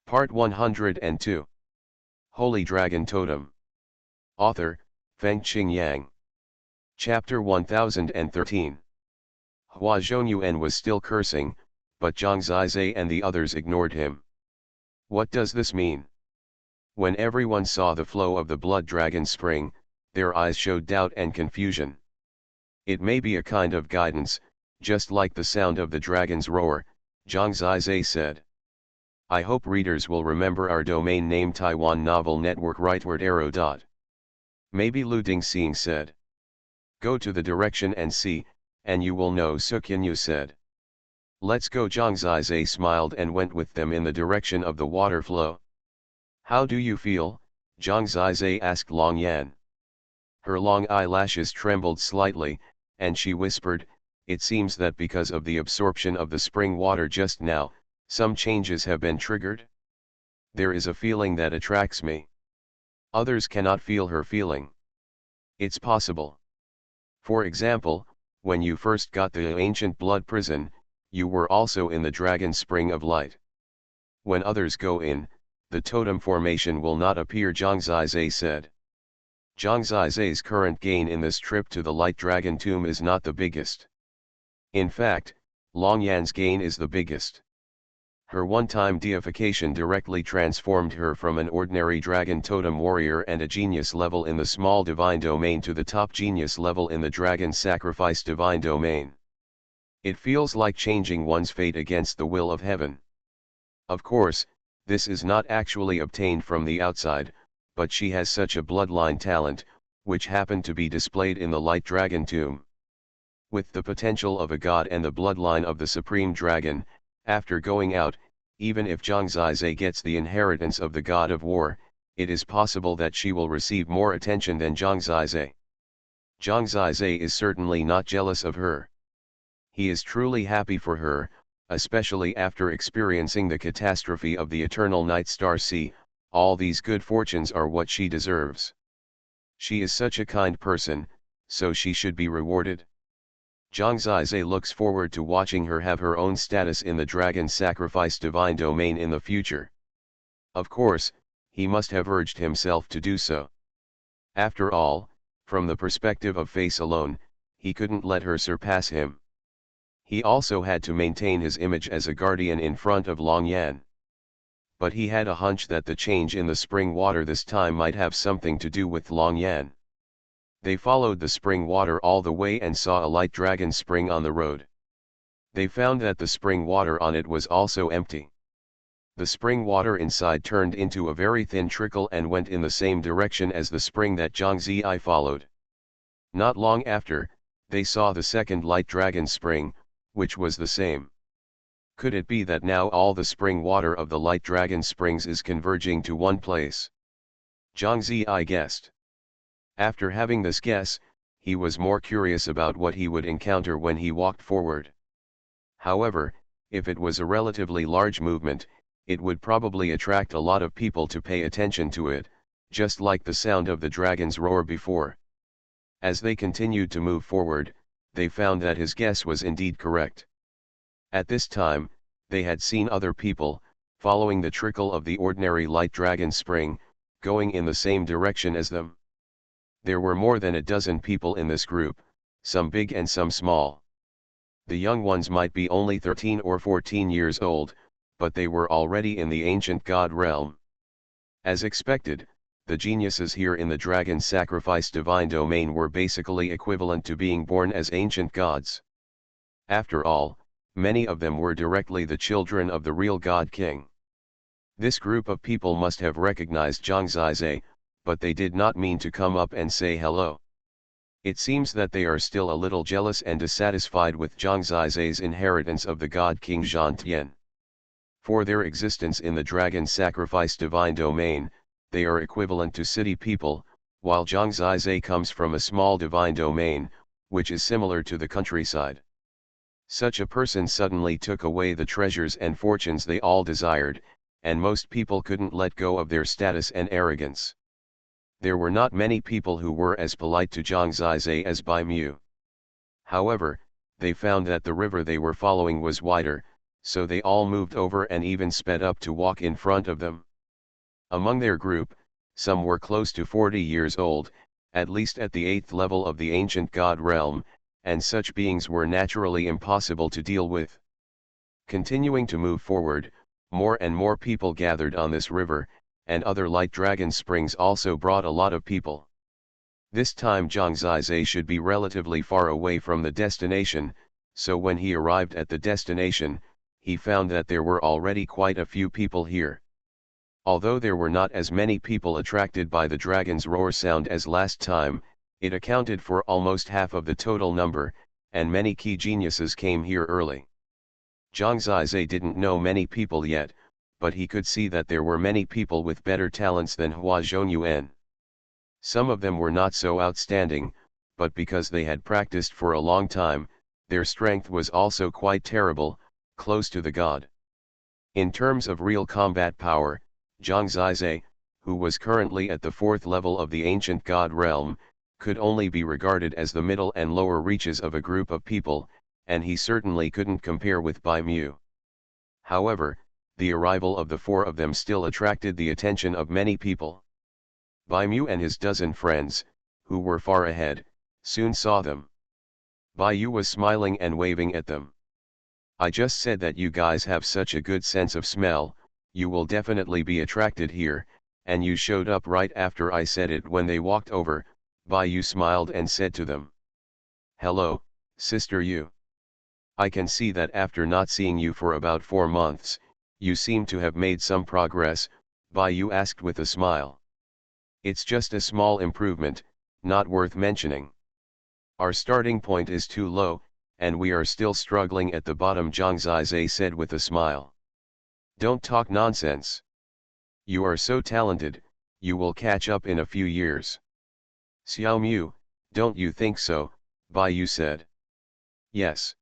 Part 102. Holy Dragon Totem. Author, Fengqing Yang. Chapter 1013. Xuanhuan was still cursing, but Zhang Zizai and the others ignored him. What does this mean? When everyone saw the flow of the blood dragon spring, their eyes showed doubt and confusion. It may be a kind of guidance, just like the sound of the dragon's roar, Zhang Zizai said. I hope readers will remember our domain name Taiwan Novel Network rightward arrow. Maybe Lu Dingxing said. Go to the direction and see, and you will know, Suqinyu said. Let's go. Zhang Zizai smiled and went with them in the direction of the water flow. How do you feel? Zhang Zizai asked Long Yan. Her long eyelashes trembled slightly, and she whispered, it seems that because of the absorption of the spring water just now, some changes have been triggered. There is a feeling that attracts me. Others cannot feel her feeling. It's possible. For example, when you first got the ancient blood prison, you were also in the dragon spring of light. When others go in, the totem formation will not appear, Zhang Zizai said. Zhang Zizai's current gain in this trip to the light dragon tomb is not the biggest. In fact, Long Yan's gain is the biggest. Her one-time deification directly transformed her from an ordinary dragon totem warrior and a genius level in the small divine domain to the top genius level in the dragon sacrifice divine domain. It feels like changing one's fate against the will of heaven. Of course, this is not actually obtained from the outside, but she has such a bloodline talent, which happened to be displayed in the light dragon tomb. With the potential of a god and the bloodline of the supreme dragon, after going out, even if Zhang Zizai gets the inheritance of the god of war, it is possible that she will receive more attention than Zhang Zizai. Zhang Zizai is certainly not jealous of her. He is truly happy for her, especially after experiencing the catastrophe of the eternal night star sea. All these good fortunes are what she deserves. She is such a kind person, so she should be rewarded. Zhang Zizai looks forward to watching her have her own status in the dragon sacrifice divine domain in the future. Of course, he must have urged himself to do so. After all, from the perspective of face alone, he couldn't let her surpass him. He also had to maintain his image as a guardian in front of Long Yan. But he had a hunch that the change in the spring water this time might have something to do with Long Yan. They followed the spring water all the way and saw a light dragon spring on the road. They found that the spring water on it was also empty. The spring water inside turned into a very thin trickle and went in the same direction as the spring that Zhang Zizai followed. Not long after, they saw the second light dragon spring, which was the same. Could it be that now all the spring water of the light dragon springs is converging to one place? Zhang Zizai guessed. After having this guess, he was more curious about what he would encounter when he walked forward. However, if it was a relatively large movement, it would probably attract a lot of people to pay attention to it, just like the sound of the dragon's roar before. As they continued to move forward, they found that his guess was indeed correct. At this time, they had seen other people, following the trickle of the ordinary light dragon spring, going in the same direction as them. There were more than a dozen people in this group, some big and some small. The young ones might be only 13 or 14 years old, but they were already in the ancient god realm. As expected, the geniuses here in the dragon sacrifice divine domain were basically equivalent to being born as ancient gods. After all, many of them were directly the children of the real God King. This group of people must have recognized Zhang Zizai, but they did not mean to come up and say hello. It seems that they are still a little jealous and dissatisfied with Zhang Zizai's inheritance of the God King Zhantian. For their existence in the dragon sacrifice divine domain, they are equivalent to city people, while Zhang Zizai comes from a small divine domain, which is similar to the countryside. Such a person suddenly took away the treasures and fortunes they all desired, and most people couldn't let go of their status and arrogance. There were not many people who were as polite to Zhang Zizai as Bai Mu. However, they found that the river they were following was wider, so they all moved over and even sped up to walk in front of them. Among their group, some were close to 40 years old, at least at the 8th level of the ancient god realm, and such beings were naturally impossible to deal with. Continuing to move forward, more and more people gathered on this river, and other light dragon springs also brought a lot of people. This time Zhang Zizai should be relatively far away from the destination, so when he arrived at the destination, he found that there were already quite a few people here. Although there were not as many people attracted by the dragon's roar sound as last time, it accounted for almost half of the total number, and many key geniuses came here early. Zhang Zizai didn't know many people yet, but he could see that there were many people with better talents than Xuanhuan. Some of them were not so outstanding, but because they had practiced for a long time, their strength was also quite terrible, close to the god. In terms of real combat power, Zhang Zizai, who was currently at the 4th level of the ancient god realm, could only be regarded as the middle and lower reaches of a group of people, and he certainly couldn't compare with Bai Mu. However, the arrival of the 4 of them still attracted the attention of many people. Bai Mu and his dozen friends, who were far ahead, soon saw them. Bai Yu was smiling and waving at them. "I just said that you guys have such a good sense of smell, you will definitely be attracted here, and you showed up right after I said it." When they walked over, Bai Yu smiled and said to them, "Hello, Sister Yu. I can see that after not seeing you for about 4 months, you seem to have made some progress," Bai Yu asked with a smile. "It's just a small improvement, not worth mentioning. Our starting point is too low, and we are still struggling at the bottom," Zhang Zizai said with a smile. "Don't talk nonsense. You are so talented, you will catch up in a few years." "Xiao Mu, don't you think so?" Bai Yu said. "Yes.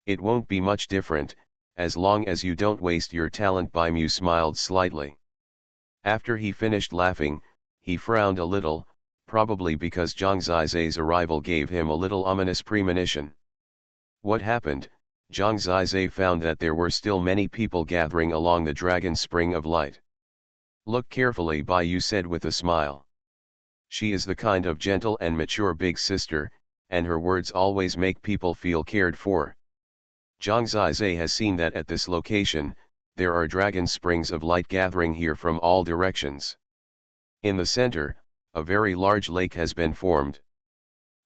It won't be much different, as long as you don't waste your talent." Bai Mu smiled slightly. After he finished laughing, he frowned a little, probably because Zhang Zizai's arrival gave him a little ominous premonition. What happened? Zhang Zizai found that there were still many people gathering along the dragon spring of light. "Look carefully," Bai Yu said with a smile. "She is the kind of gentle and mature big sister, and her words always make people feel cared for." Zhang Zizai has seen that at this location, there are dragon springs of light gathering here from all directions. In the center, a very large lake has been formed.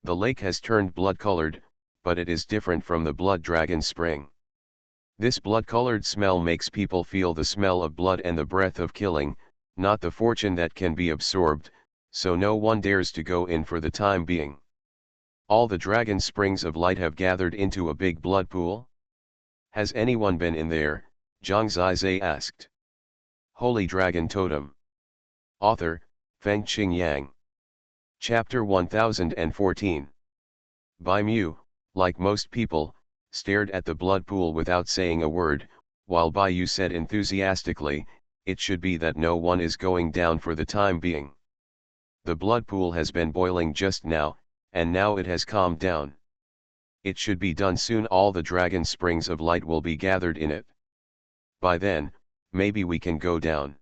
The lake has turned blood-colored, but it is different from the blood dragon spring. This blood-colored smell makes people feel the smell of blood and the breath of killing, not the fortune that can be absorbed, so no one dares to go in for the time being. All the dragon springs of light have gathered into a big blood pool. "Has anyone been in there?" Zhang Zizai asked. Holy Dragon Totem. Author, Fengqing Yang. Chapter 1014. Bai Mu, like most people, stared at the blood pool without saying a word, while Bai Yu said enthusiastically, "It should be that no one is going down for the time being. The blood pool has been boiling just now, and now it has calmed down. It should be done soon. All the dragon springs of light will be gathered in it. By then, maybe we can go down."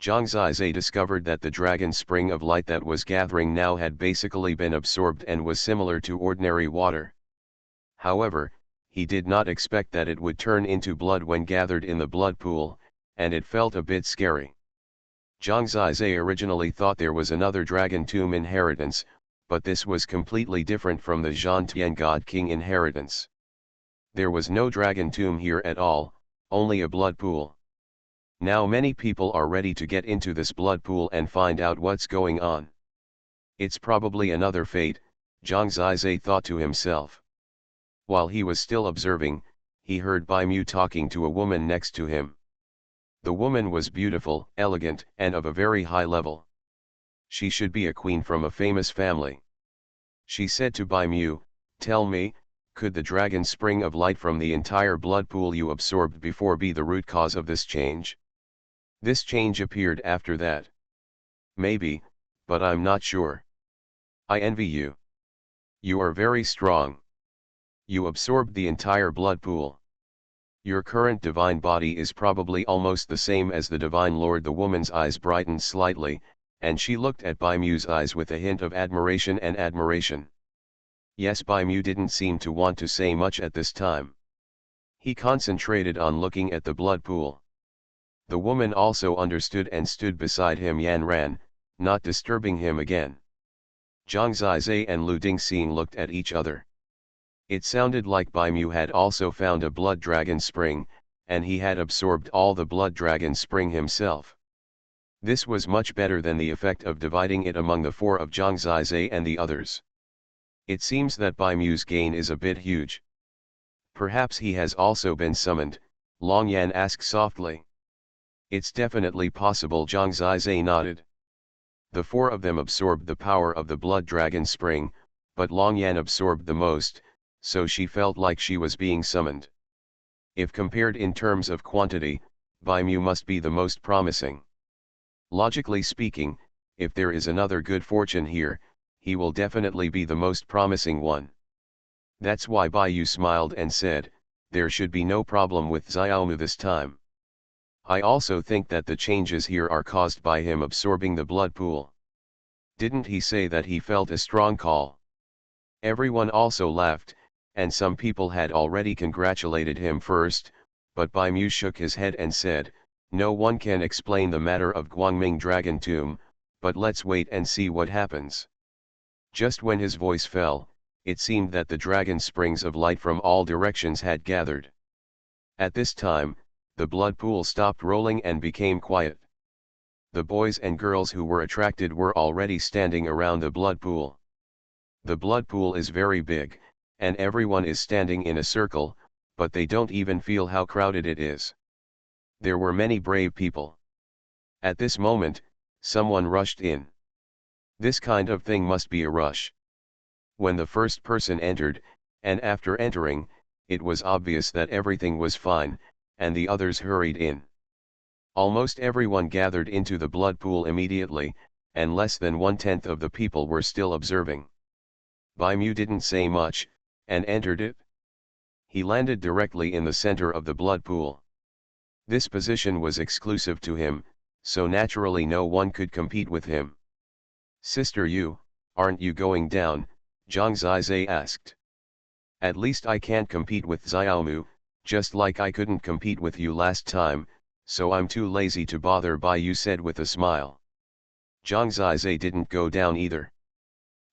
Zhang Zizai discovered that the dragon spring of light that was gathering now had basically been absorbed and was similar to ordinary water. However, he did not expect that it would turn into blood when gathered in the blood pool, and it felt a bit scary. Zhang Zizai originally thought there was another dragon tomb inheritance, but this was completely different from the Zhantian God King inheritance. There was no dragon tomb here at all, only a blood pool. Now many people are ready to get into this blood pool and find out what's going on. It's probably another fate, Zhang Zizai thought to himself. While he was still observing, he heard Bai Mu talking to a woman next to him. The woman was beautiful, elegant, and of a very high level. She should be a queen from a famous family. She said to Bai Mu, "Tell me, could the dragon spring of light from the entire blood pool you absorbed before be the root cause of this change? This change appeared after that. Maybe, but I'm not sure. I envy you. You are very strong. You absorbed the entire blood pool. Your current divine body is probably almost the same as the divine lord. The woman's eyes brightened slightly, and she looked at Bai Mu's eyes with a hint of admiration and admiration. Yes, Bai Mu didn't seem to want to say much at this time. He concentrated on looking at the blood pool. The woman also understood and stood beside him. Yan Ran, not disturbing him again. Zhang Zizai and Lu Dingxing looked at each other. It sounded like Bai Mu had also found a blood dragon spring, and he had absorbed all the blood dragon spring himself. This was much better than the effect of dividing it among the four of Zhang Zizai and the others. It seems that Bai Mu's gain is a bit huge. Perhaps he has also been summoned, Long Yan asked softly. It's definitely possible, Zhang Zizai nodded. The four of them absorbed the power of the blood dragon spring, but Long Yan absorbed the most, so she felt like she was being summoned. If compared in terms of quantity, Bai Mu must be the most promising. Logically speaking, if there is another good fortune here, he will definitely be the most promising one. That's why Bai Yu smiled and said, there should be no problem with Xiaomu this time. I also think that the changes here are caused by him absorbing the blood pool. Didn't he say that he felt a strong call? Everyone also laughed, and some people had already congratulated him first, but Bai Mu shook his head and said, no one can explain the matter of Guangming Dragon Tomb, but let's wait and see what happens. Just when his voice fell, it seemed that the dragon springs of light from all directions had gathered. At this time, the blood pool stopped rolling and became quiet. The boys and girls who were attracted were already standing around the blood pool. The blood pool is very big, and everyone is standing in a circle, but they don't even feel how crowded it is. There were many brave people. At this moment, someone rushed in. This kind of thing must be a rush. When the first person entered, and after entering, it was obvious that everything was fine, and the others hurried in. Almost everyone gathered into the blood pool immediately, and less than 1/10 of the people were still observing. Bai Mu didn't say much, and entered it. He landed directly in the center of the blood pool. This position was exclusive to him, so naturally no one could compete with him. Sister Yu, aren't you going down? Zhang Zizai asked. At least I can't compete with Xiaomu, just like I couldn't compete with you last time, so I'm too lazy to bother, Bai Yu said with a smile. Zhang Zizai didn't go down either.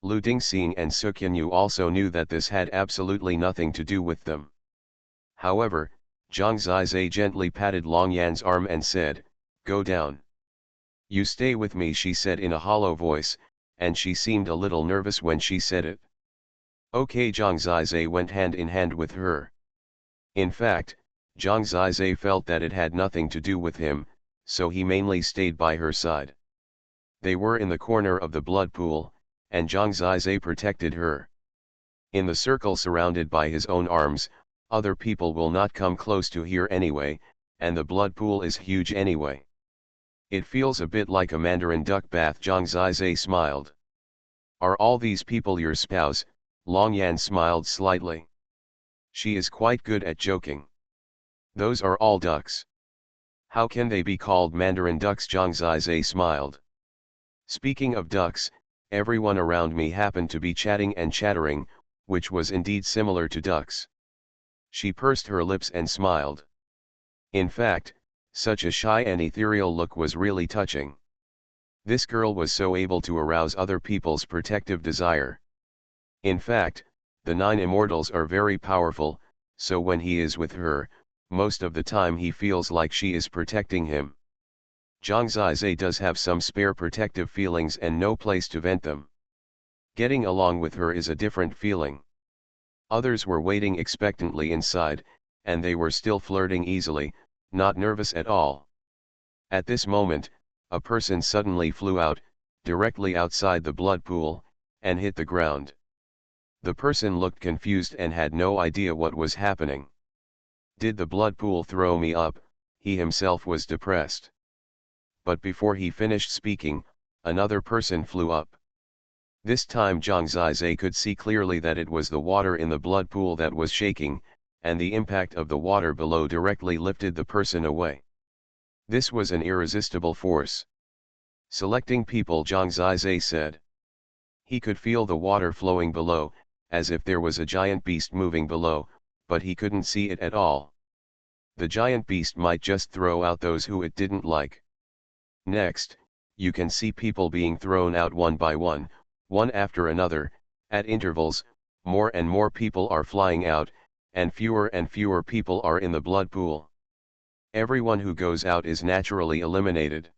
Lu Dingxing and Xuanhuan also knew that this had absolutely nothing to do with them. However, Zhang Zizai gently patted Long Yan's arm and said, go down. You stay with me, she said in a hollow voice, and she seemed a little nervous when she said it. Okay, Zhang Zizai went hand in hand with her. In fact, Zhang Zizai felt that it had nothing to do with him, so he mainly stayed by her side. They were in the corner of the blood pool, and Zhang Zizai protected her. In the circle surrounded by his own arms, other people will not come close to here anyway, and the blood pool is huge anyway. It feels a bit like a mandarin duck bath, Zhang Zizai smiled. Are all these people your spouse? Long Yan smiled slightly. She is quite good at joking. Those are all ducks. How can they be called mandarin ducks? Zhang Zizai smiled. Speaking of ducks, everyone around me happened to be chatting and chattering, which was indeed similar to ducks. She pursed her lips and smiled. In fact, such a shy and ethereal look was really touching. This girl was so able to arouse other people's protective desire. In fact, the 9 immortals are very powerful, so when he is with her, most of the time he feels like she is protecting him. Zhang Zizai does have some spare protective feelings and no place to vent them. Getting along with her is a different feeling. Others were waiting expectantly inside, and they were still flirting easily, not nervous at all. At this moment, a person suddenly flew out, directly outside the blood pool, and hit the ground. The person looked confused and had no idea what was happening. Did the blood pool throw me up? He himself was depressed. But before he finished speaking, another person flew up. This time Zhang Zizai could see clearly that it was the water in the blood pool that was shaking, and the impact of the water below directly lifted the person away. This was an irresistible force. Selecting people, Zhang Zizai said. He could feel the water flowing below, as if there was a giant beast moving below, but he couldn't see it at all. The giant beast might just throw out those who it didn't like. Next, you can see people being thrown out one by one after another, at intervals. More and more people are flying out, and fewer people are in the blood pool. Everyone who goes out is naturally eliminated.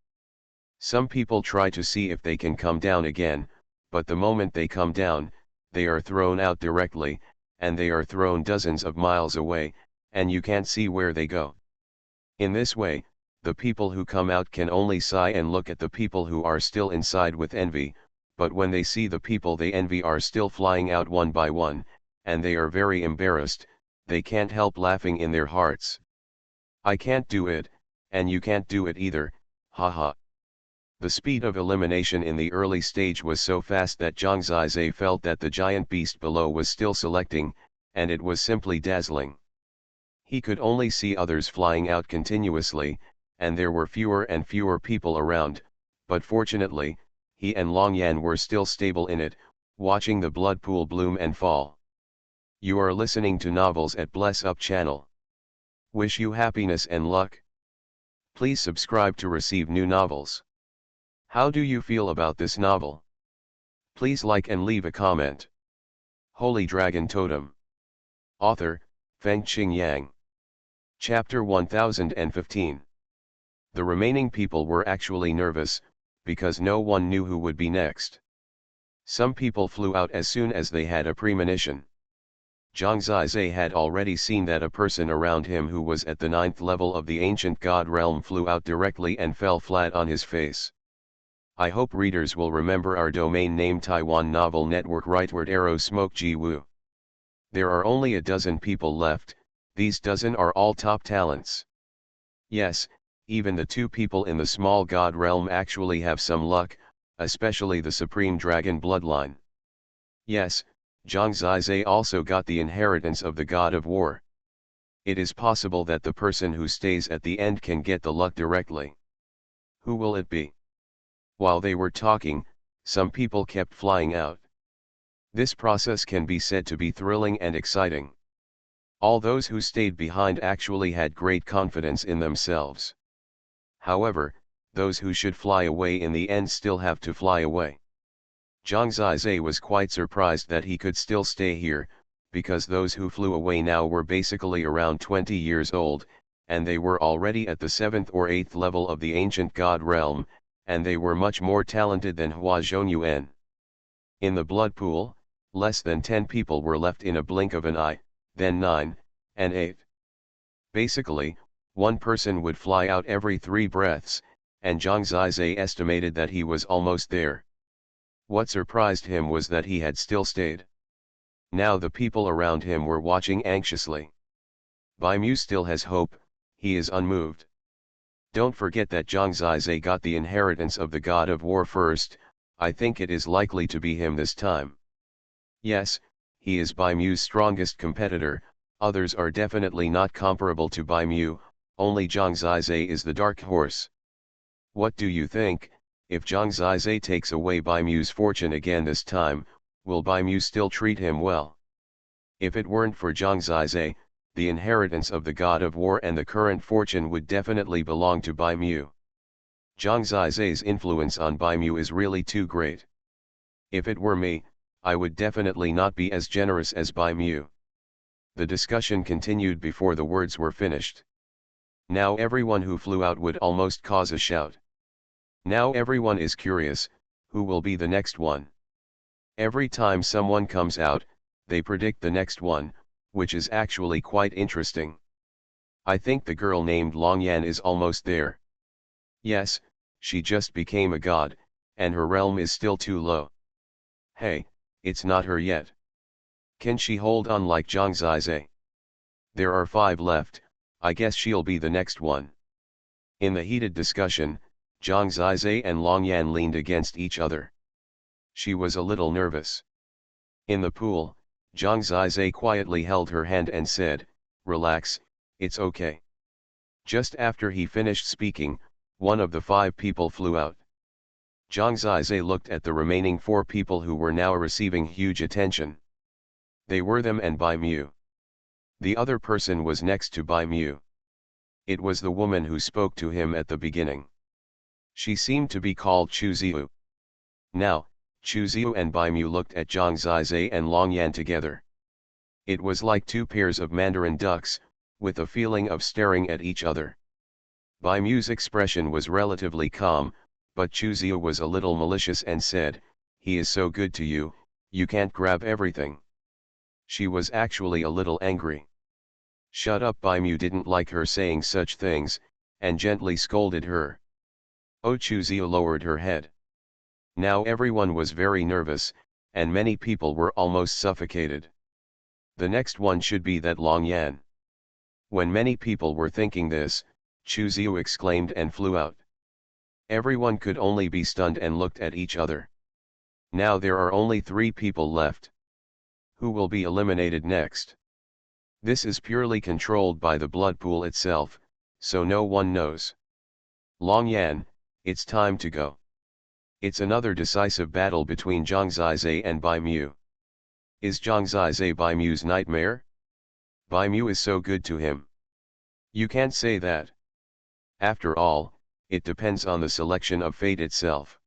Some people try to see if they can come down again, but the moment they come down, they are thrown out directly, and they are thrown dozens of miles away, and you can't see where they go. In this way, the people who come out can only sigh and look at the people who are still inside with envy, but when they see the people they envy are still flying out one by one, and they are very embarrassed, they can't help laughing in their hearts. I can't do it, and you can't do it either, haha. The speed of elimination in the early stage was so fast that Zhang Zizai felt that the giant beast below was still selecting, and it was simply dazzling. He could only see others flying out continuously, and there were fewer and fewer people around, but fortunately, he and Longyan were still stable in it, watching the blood pool bloom and fall. You are listening to Novels at Bless Up channel. Wish you happiness and luck. Please subscribe to receive new novels. How do you feel about this novel? Please like and leave a comment. Holy Dragon Totem. Author, Fengqing Yang. Chapter 1015. The remaining people were actually nervous, because no one knew who would be next. Some people flew out as soon as they had a premonition. Zhang Zizai had already seen that a person around him who was at the 9th level of the ancient god realm flew out directly and fell flat on his face. I hope readers will remember our domain name Taiwan Novel Network rightward arrow smoke ji woo. There are only a dozen people left, these dozen are all top talents. Yes, even the two people in the small god realm actually have some luck, especially the Supreme Dragon bloodline. Yes, Zhang Zizai also got the inheritance of the god of war. It is possible that the person who stays at the end can get the luck directly. Who will it be? While they were talking, some people kept flying out. This process can be said to be thrilling and exciting. All those who stayed behind actually had great confidence in themselves. However, those who should fly away in the end still have to fly away. Zhang Zizai was quite surprised that he could still stay here, because those who flew away now were basically around 20 years old, and they were already at the 7th or 8th level of the ancient god realm, and they were much more talented than Xuanhuan. In the blood pool, less than 10 people were left in a blink of an eye, then 9, and 8. Basically, one person would fly out every 3 breaths, and Zhang Zizai estimated that he was almost there. What surprised him was that he had still stayed. Now the people around him were watching anxiously. Bai Mu still has hope, he is unmoved. Don't forget that Zhang Zizai got the inheritance of the god of war first, I think it is likely to be him this time. Yes, he is Bai Mu's strongest competitor, others are definitely not comparable to Bai Mu, only Zhang Zizai is the dark horse. What do you think? If Zhang Zizai takes away Bai Mu's fortune again this time, will Bai Mu still treat him well? If it weren't for Zhang Zizai, the inheritance of the god of war and the current fortune would definitely belong to Bai Mu. Zhang Zizai's influence on Bai Mu is really too great. If it were me, I would definitely not be as generous as Bai Mu. The discussion continued before the words were finished. Now everyone who flew out would almost cause a shout. Now everyone is curious, who will be the next one? Every time someone comes out, they predict the next one, which is actually quite interesting. I think the girl named Longyan is almost there. Yes, she just became a god, and her realm is still too low. Hey, it's not her yet. Can she hold on like Zhang Zizai? There are 5 left, I guess she'll be the next one. In the heated discussion, Zhang Zizai and Longyan leaned against each other. She was a little nervous. In the pool, Zhang Zizai quietly held her hand and said, relax, it's okay. Just after he finished speaking, one of the 5 people flew out. Zhang Zizai looked at the remaining 4 people who were now receiving huge attention. They were them and Bai Mu. The other person was next to Bai Mu. It was the woman who spoke to him at the beginning. She seemed to be called Chu Ziu. Now, Chu Ziu and Bai Mu looked at Zhang Zizai and Long Yan together. It was like 2 pairs of mandarin ducks, with a feeling of staring at each other. Bai Mu's expression was relatively calm, but Chu Ziu was a little malicious and said, "He is so good to you, you can't grab everything." She was actually a little angry. "Shut up." Bai Mu didn't like her saying such things, and gently scolded her. Oh, Chu Ziu lowered her head. Now everyone was very nervous, and many people were almost suffocated. The next one should be that Long Yan. When many people were thinking this, Chu Ziu exclaimed and flew out. Everyone could only be stunned and looked at each other. Now there are only 3 people left. Who will be eliminated next? This is purely controlled by the blood pool itself, so no one knows. Long Yan, it's time to go. It's another decisive battle between Zhang Zizai and Bai Mu. Is Zhang Zizai Bai Mu's nightmare? Bai Mu is so good to him. You can't say that. After all, it depends on the selection of fate itself.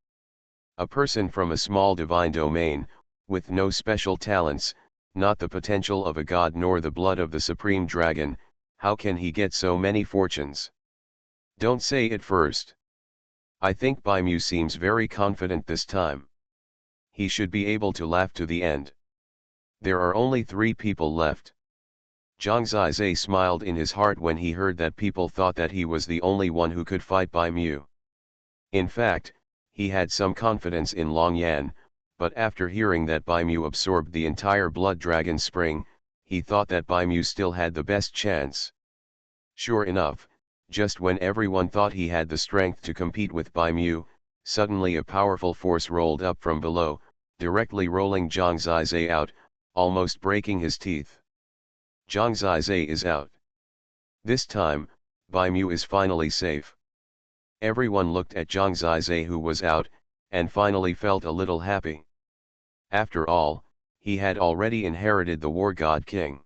A person from a small divine domain, with no special talents, not the potential of a god nor the blood of the supreme dragon, how can he get so many fortunes? Don't say it first. I think Bai Mu seems very confident this time. He should be able to laugh to the end. There are only 3 people left. Zhang Zizai smiled in his heart when he heard that people thought that he was the only one who could fight Bai Mu. In fact, he had some confidence in Long Yan, but after hearing that Bai Mu absorbed the entire blood dragon spring, he thought that Bai Mu still had the best chance. Sure enough, just when everyone thought he had the strength to compete with Bai Mu, suddenly a powerful force rolled up from below, directly rolling Zhang Zizai out, almost breaking his teeth. Zhang Zizai is out. This time, Bai Mu is finally safe. Everyone looked at Zhang Zizai who was out, and finally felt a little happy. After all, he had already inherited the War God King.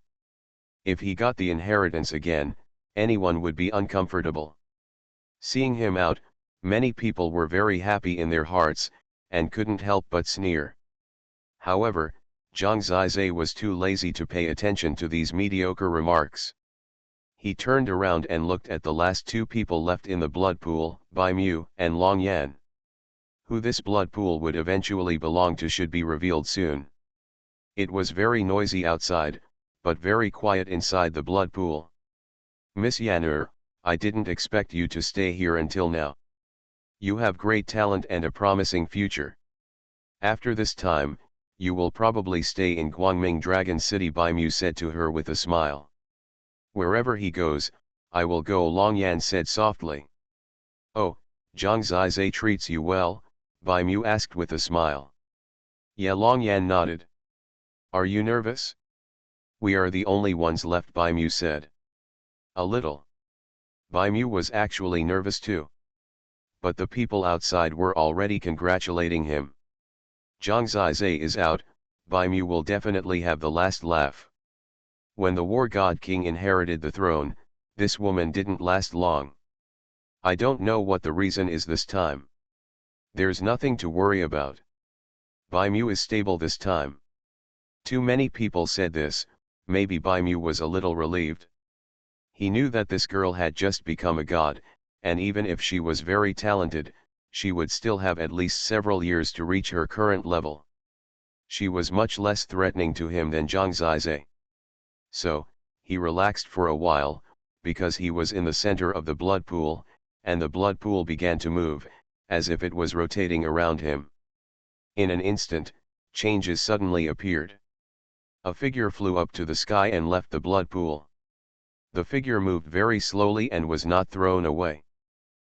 If he got the inheritance again, anyone would be uncomfortable. Seeing him out, many people were very happy in their hearts, and couldn't help but sneer. However, Zhang Zizai was too lazy to pay attention to these mediocre remarks. He turned around and looked at the last 2 people left in the blood pool, Bai Mu and Long Yan. Who this blood pool would eventually belong to should be revealed soon. It was very noisy outside, but very quiet inside the blood pool. Miss Yan'er, I didn't expect you to stay here until now. You have great talent and a promising future. After this time, you will probably stay in Guangming Dragon City, Bai Mu said to her with a smile. Wherever he goes, I will go, Long Yan said softly. Oh, Zhang Zizai treats you well? Bai Mu asked with a smile. Yeah, Long Yan nodded. Are you nervous? We are the only ones left, Bai Mu said. A little. Bai Mu was actually nervous too. But the people outside were already congratulating him. Zhang Zizai is out, Bai Mu will definitely have the last laugh. When the War God King inherited the throne, this woman didn't last long. I don't know what the reason is this time. There's nothing to worry about. Bai Mu is stable this time. Too many people said this, maybe Bai Mu was a little relieved. He knew that this girl had just become a god, and even if she was very talented, she would still have at least several years to reach her current level. She was much less threatening to him than Zhang Zizai. So, he relaxed for a while, because he was in the center of the blood pool, and the blood pool began to move, as if it was rotating around him. In an instant, changes suddenly appeared. A figure flew up to the sky and left the blood pool. The figure moved very slowly and was not thrown away.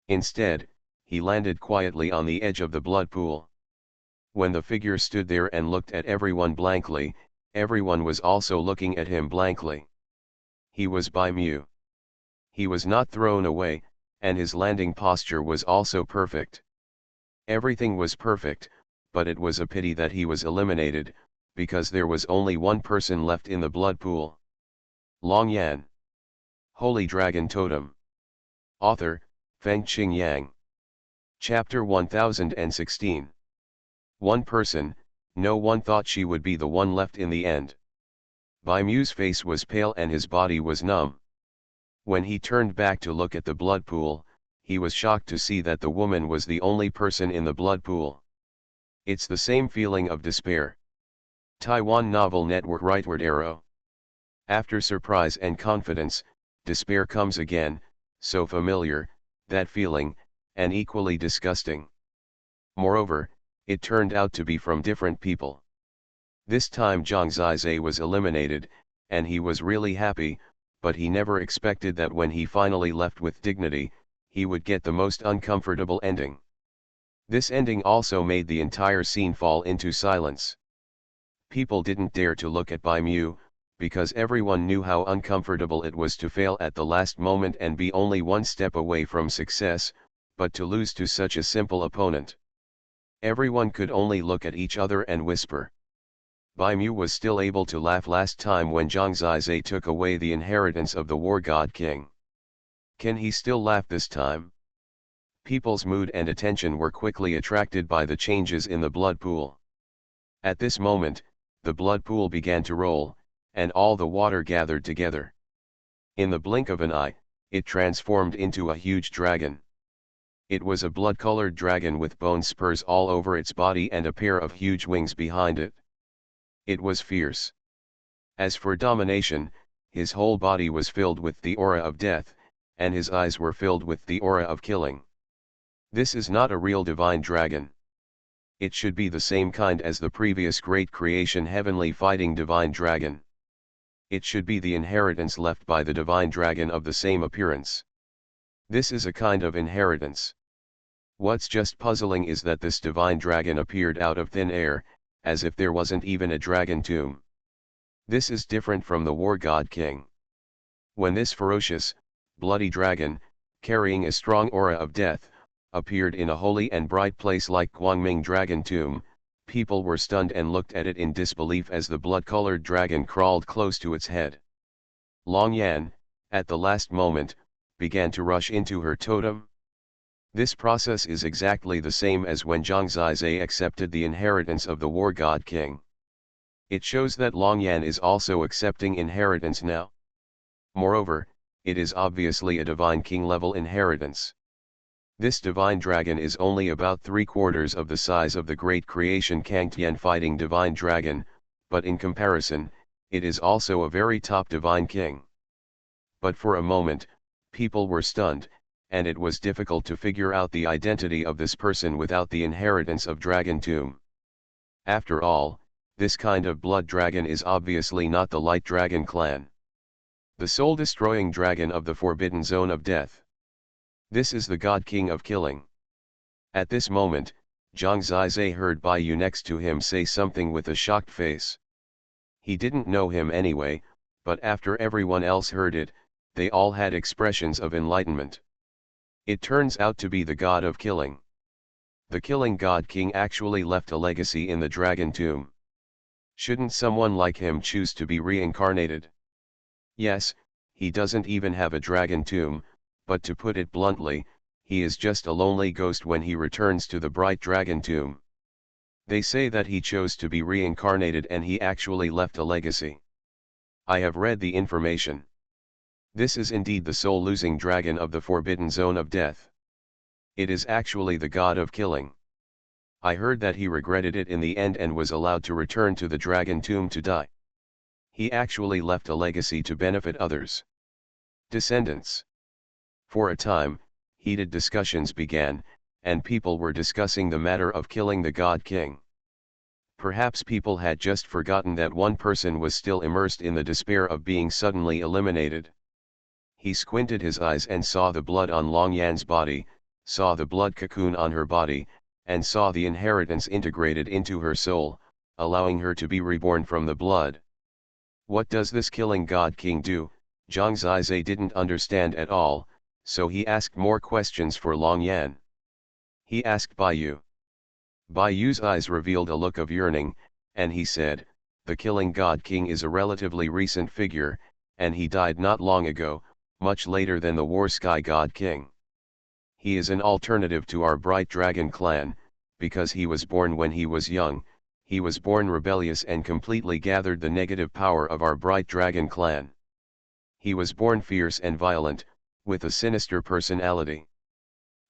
Instead, he landed quietly on the edge of the blood pool. When the figure stood there and looked at everyone blankly, everyone was also looking at him blankly. He was Bai Mu. He was not thrown away, and his landing posture was also perfect. Everything was perfect, but it was a pity that he was eliminated, because there was only one person left in the blood pool. Long Yan. Holy Dragon Totem. Author, Fengqing Yang. Chapter 1016. One person, no one thought she would be the one left in the end. Bai Mu's face was pale and his body was numb. When he turned back to look at the blood pool, he was shocked to see that the woman was the only person in the blood pool. It's the same feeling of despair. Taiwan Novel Network Rightward Arrow. After surprise and confidence, despair comes again, so familiar, that feeling, and equally disgusting. Moreover, it turned out to be from different people. This time Zhang Zizai was eliminated, and he was really happy, but he never expected that when he finally left with dignity, he would get the most uncomfortable ending. This ending also made the entire scene fall into silence. People didn't dare to look at Bai Mu, because everyone knew how uncomfortable it was to fail at the last moment and be only one step away from success, but to lose to such a simple opponent. Everyone could only look at each other and whisper. Bai Mu was still able to laugh last time when Zhang Zizai took away the inheritance of the War God King. Can he still laugh this time? People's mood and attention were quickly attracted by the changes in the blood pool. At this moment, the blood pool began to roll, and all the water gathered together. In the blink of an eye, it transformed into a huge dragon. It was a blood-colored dragon with bone spurs all over its body and a pair of huge wings behind it. It was fierce. As for domination, his whole body was filled with the aura of death, and his eyes were filled with the aura of killing. This is not a real divine dragon. It should be the same kind as the previous great creation heavenly fighting divine dragon. It should be the inheritance left by the divine dragon of the same appearance. This is a kind of inheritance. What's just puzzling is that this divine dragon appeared out of thin air, as if there wasn't even a dragon tomb. This is different from the War God King. When this ferocious, bloody dragon, carrying a strong aura of death, appeared in a holy and bright place like Guangming Dragon Tomb, people were stunned and looked at it in disbelief as the blood-colored dragon crawled close to its head. Long Yan, at the last moment, began to rush into her totem. This process is exactly the same as when Zhang Zizai accepted the inheritance of the War God King. It shows that Long Yan is also accepting inheritance now. Moreover, it is obviously a divine king level inheritance. This divine dragon is only about 3/4 of the size of the great creation Kangtian fighting divine dragon, but in comparison, it is also a very top divine king. But for a moment, people were stunned, and it was difficult to figure out the identity of this person without the inheritance of Dragon Tomb. After all, this kind of blood dragon is obviously not the Light Dragon clan. The soul-destroying dragon of the Forbidden Zone of Death. This is the God King of Killing. At this moment, Zhang Zizai heard Bai Yu next to him say something with a shocked face. He didn't know him anyway, but after everyone else heard it, they all had expressions of enlightenment. It turns out to be the God of Killing. The Killing God King actually left a legacy in the Dragon Tomb. Shouldn't someone like him choose to be reincarnated? Yes, he doesn't even have a Dragon Tomb, but to put it bluntly, he is just a lonely ghost when he returns to the bright Dragon Tomb. They say that he chose to be reincarnated and he actually left a legacy. I have read the information. This is indeed the soul-losing dragon of the Forbidden Zone of Death. It is actually the God of Killing. I heard that he regretted it in the end and was allowed to return to the Dragon Tomb to die. He actually left a legacy to benefit others. Descendants. For a time, heated discussions began, and people were discussing the matter of killing the God King. Perhaps people had just forgotten that one person was still immersed in the despair of being suddenly eliminated. He squinted his eyes and saw the blood on Long Yan's body, saw the blood cocoon on her body, and saw the inheritance integrated into her soul, allowing her to be reborn from the blood. What does this killing God King do? Zhang Zizai didn't understand at all, so he asked more questions for Long Yan. He asked Bai Yu. Bai Yu's eyes revealed a look of yearning, and he said, "The killing God King is a relatively recent figure, and he died not long ago, much later than the War Sky God King. He is an alternative to our Bright Dragon clan, because he was born when he was young, he was born rebellious and completely gathered the negative power of our Bright Dragon clan. He was born fierce and violent, with a sinister personality.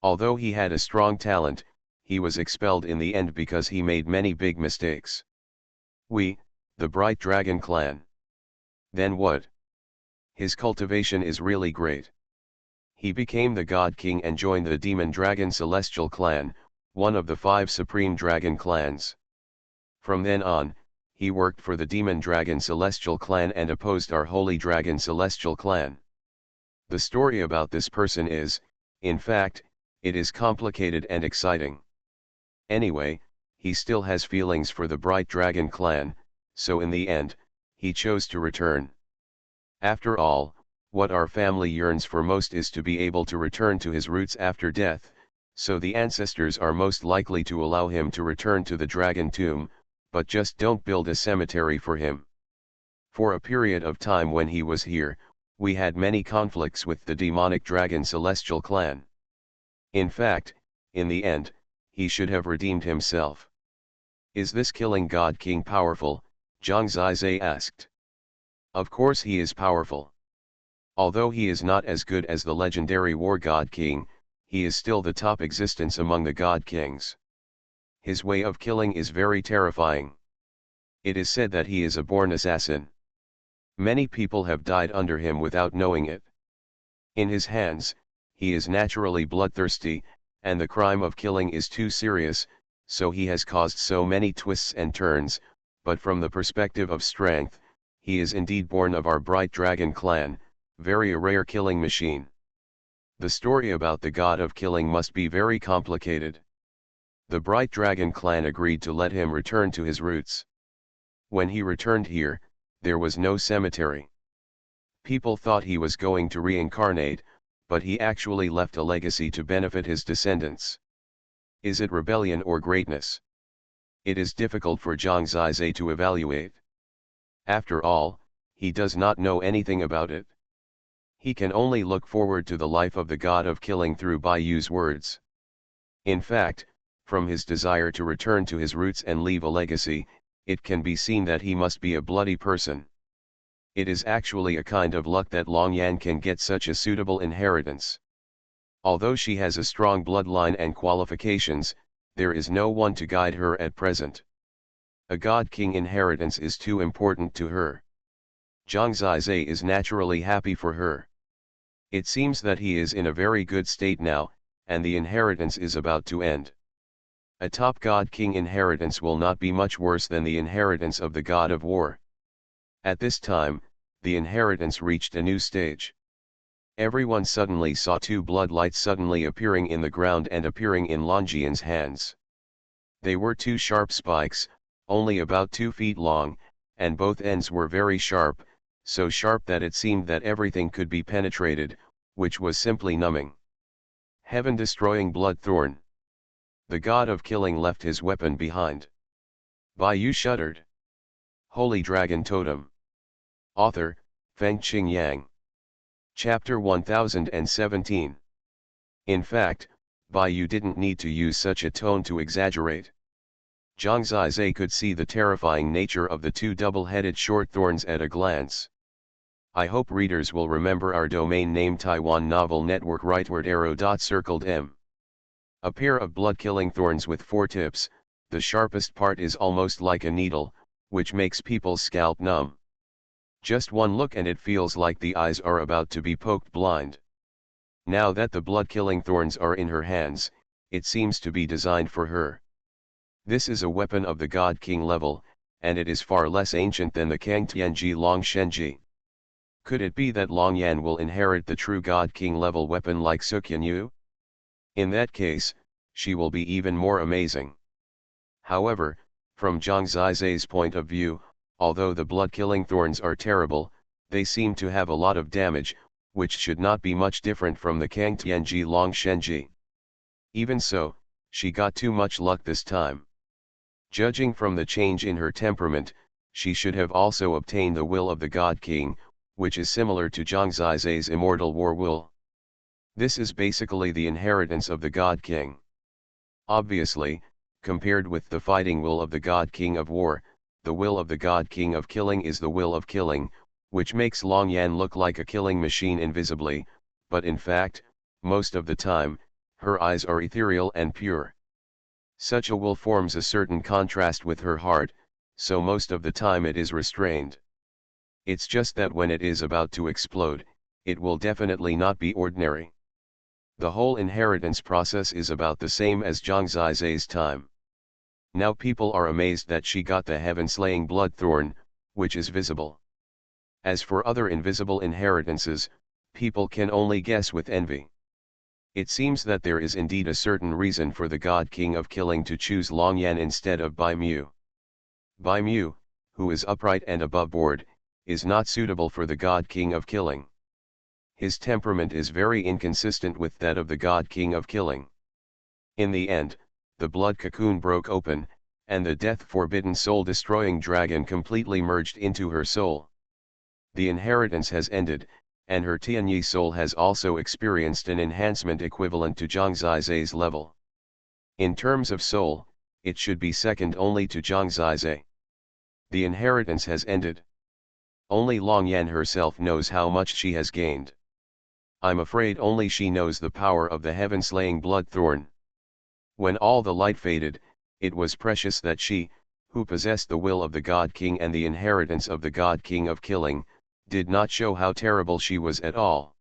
Although he had a strong talent, he was expelled in the end because he made many big mistakes. We, the Bright Dragon clan. Then what? His cultivation is really great. He became the God King and joined the Demon Dragon Celestial clan, one of the 5 supreme dragon clans. From then on, he worked for the Demon Dragon Celestial clan and opposed our Holy Dragon Celestial clan. The story about this person is, in fact, it is complicated and exciting. Anyway, he still has feelings for the Bright Dragon clan, so in the end, he chose to return. After all, what our family yearns for most is to be able to return to his roots after death, so the ancestors are most likely to allow him to return to the dragon tomb, but just don't build a cemetery for him. For a period of time when he was here, we had many conflicts with the demonic dragon celestial clan. In fact, in the end, he should have redeemed himself. Is this killing God King powerful? Zhang Zizai asked. Of course he is powerful. Although he is not as good as the legendary War God King, he is still the top existence among the God Kings. His way of killing is very terrifying. It is said that he is a born assassin. Many people have died under him without knowing it. In his hands, he is naturally bloodthirsty, and the crime of killing is too serious, so he has caused so many twists and turns, but from the perspective of strength, he is indeed born of our Bright Dragon clan, very a rare killing machine. The story about the god of killing must be very complicated. The Bright Dragon clan agreed to let him return to his roots. When he returned here, there was no cemetery. People thought he was going to reincarnate, but he actually left a legacy to benefit his descendants. Is it rebellion or greatness? It is difficult for Zhang Zizai to evaluate. After all, he does not know anything about it. He can only look forward to the life of the god of killing through Bai Yu's words. In fact, from his desire to return to his roots and leave a legacy, it can be seen that he must be a bloody person. It is actually a kind of luck that Long Yan can get such a suitable inheritance. Although she has a strong bloodline and qualifications, there is no one to guide her at present. A God King inheritance is too important to her. Zhang Zizai is naturally happy for her. It seems that he is in a very good state now, and the inheritance is about to end. A top God King inheritance will not be much worse than the inheritance of the God of War. At this time, the inheritance reached a new stage. Everyone suddenly saw 2 bloodlights suddenly appearing in the ground and appearing in Longyan's hands. They were 2 sharp spikes, only about 2 feet long, and both ends were very sharp, so sharp that it seemed that everything could be penetrated, which was simply numbing. Heaven-destroying blood thorn. The god of killing left his weapon behind. Bai Yu shuddered. Holy Dragon Totem. Author, Fengqing Yang. Chapter 1017. In fact, Bai Yu didn't need to use such a tone to exaggerate. Zhang Zizai could see the terrifying nature of the 2 double-headed short thorns at a glance. I hope readers will remember our domain name Taiwan Novel Network rightward arrow circled M. A pair of blood-killing thorns with 4 tips, the sharpest part is almost like a needle, which makes people's scalp numb. Just one look and it feels like the eyes are about to be poked blind. Now that the blood-killing thorns are in her hands, it seems to be designed for her. This is a weapon of the God King level, and it is far less ancient than the Kang Tianji Long Shenji. Could it be that Long Yan will inherit the true God King level weapon like Xuanhuan? In that case, she will be even more amazing. However, from Zhang Zizai's point of view, although the blood-killing thorns are terrible, They seem to have a lot of damage, which should not be much different from the Kang Tianji Long Shenji. Even so, she got too much luck this time. Judging from the change in her temperament, she should have also obtained the will of the God King, which is similar to Zhang Zizai's immortal war will. This is basically the inheritance of the God King. Obviously, compared with the fighting will of the God King of War, the will of the God King of Killing is the will of killing, which makes Long Yan look like a killing machine invisibly, but in fact, most of the time, her eyes are ethereal and pure. Such a will forms a certain contrast with her heart, so most of the time it is restrained. It's just that when it is about to explode, it will definitely not be ordinary. The whole inheritance process is about the same as Zhang Zizai's time. Now people are amazed that she got the heaven-slaying blood thorn, which is visible. As for other invisible inheritances, people can only guess with envy. It seems that there is indeed a certain reason for the God King of Killing to choose Long Yan instead of Bai Mu. Bai Mu, who is upright and above board, is not suitable for the God King of Killing. His temperament is very inconsistent with that of the God King of Killing. In the end, the blood cocoon broke open, and the death-forbidden soul-destroying dragon completely merged into her soul. The inheritance has ended, and her Tianyi soul has also experienced an enhancement equivalent to Zhang Zizai's level. In terms of soul, it should be second only to Zhang Zizai. The inheritance has ended. Only Long Yan herself knows how much she has gained. I'm afraid only she knows the power of the heaven-slaying blood thorn. When all the light faded, it was precious that she, who possessed the will of the God King and the inheritance of the God King of Killing, did not show how terrible she was at all.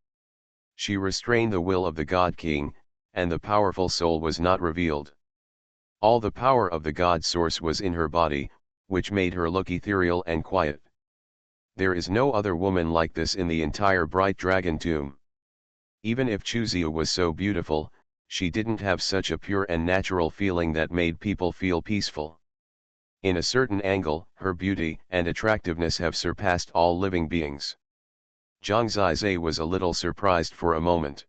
She restrained the will of the God King, and the powerful soul was not revealed. All the power of the God Source was in her body, which made her look ethereal and quiet. There is no other woman like this in the entire Bright Dragon Tomb. Even if Chuziu was so beautiful, she didn't have such a pure and natural feeling that made people feel peaceful. In a certain angle, her beauty and attractiveness have surpassed all living beings. Zhang Zizai was a little surprised for a moment.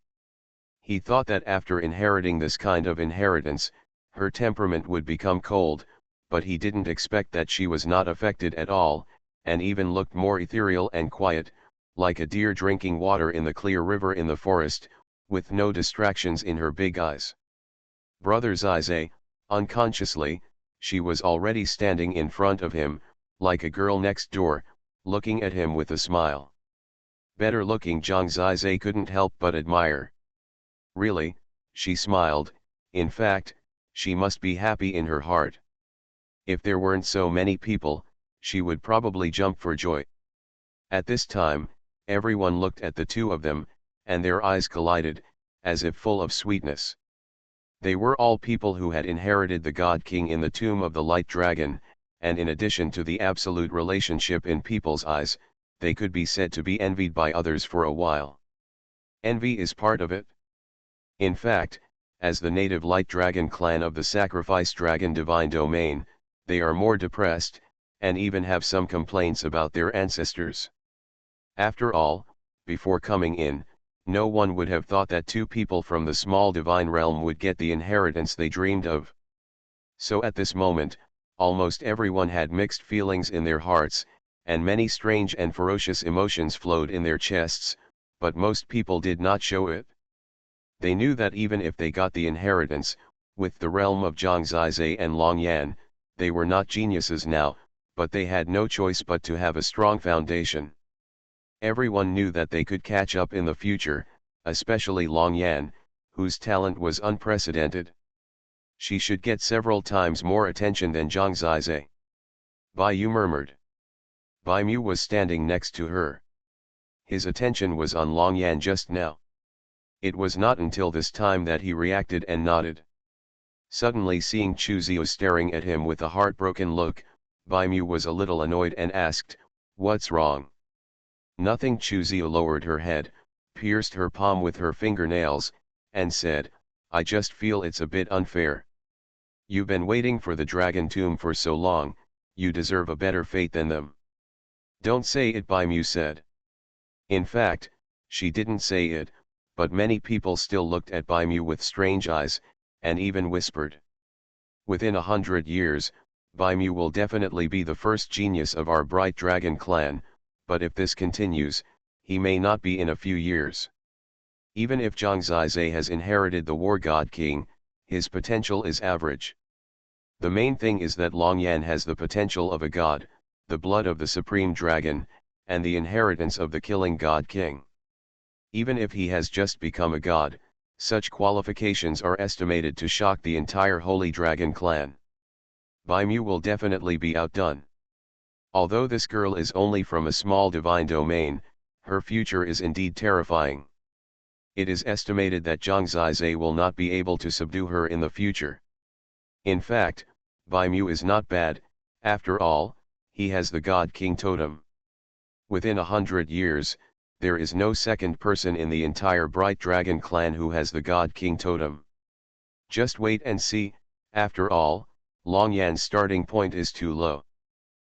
He thought that after inheriting this kind of inheritance, her temperament would become cold, but he didn't expect that she was not affected at all, and even looked more ethereal and quiet, like a deer drinking water in the clear river in the forest, with no distractions in her big eyes. Brother Zizai, unconsciously, she was already standing in front of him, like a girl next door, looking at him with a smile. Better looking Zhang Zizai couldn't help but admire. Really, she smiled, in fact, she must be happy in her heart. If there weren't so many people, she would probably jump for joy. At this time, everyone looked at the two of them, and their eyes collided, as if full of sweetness. They were all people who had inherited the God King in the tomb of the Light Dragon, and in addition to the absolute relationship in people's eyes, they could be said to be envied by others for a while. Envy is part of it. In fact, as the native Light Dragon clan of the Sacrifice Dragon Divine Domain, they are more depressed, and even have some complaints about their ancestors. After all, before coming in, no one would have thought that two people from the small divine realm would get the inheritance they dreamed of. So at this moment, almost everyone had mixed feelings in their hearts, and many strange and ferocious emotions flowed in their chests, but most people did not show it. They knew that even if they got the inheritance, with the realm of Zhang Zizai and Long Yan, they were not geniuses now, but they had no choice but to have a strong foundation. Everyone knew that they could catch up in the future, especially Long Yan, whose talent was unprecedented. She should get several times more attention than Zhang Zizai. Bai Yu murmured. Bai Mu was standing next to her. His attention was on Long Yan just now. It was not until this time that he reacted and nodded. Suddenly seeing Chuziu staring at him with a heartbroken look, Bai Mu was a little annoyed and asked, "What's wrong?" Nothing. Chuziu lowered her head, pierced her palm with her fingernails, and said, "I just feel it's a bit unfair. You've been waiting for the Dragon Tomb for so long, you deserve a better fate than them." "Don't say it," Bai Mu said. In fact, she didn't say it, but many people still looked at Bai Mu with strange eyes, and even whispered. Within 100 years, Bai Mu will definitely be the first genius of our Bright Dragon clan, but if this continues, he may not be in a few years. Even if Zhang Zizai has inherited the War God King, his potential is average. The main thing is that Long Yan has the potential of a god, the blood of the Supreme Dragon, and the inheritance of the Killing God King. Even if he has just become a god, such qualifications are estimated to shock the entire Holy Dragon clan. Bai Mu will definitely be outdone. Although this girl is only from a small divine domain, her future is indeed terrifying. It is estimated that Zhang Zizai will not be able to subdue her in the future. In fact, Bai Mu is not bad, after all, he has the God King Totem. Within 100 years, there is no second person in the entire Bright Dragon clan who has the God King Totem. Just wait and see, after all, Long Yan's starting point is too low.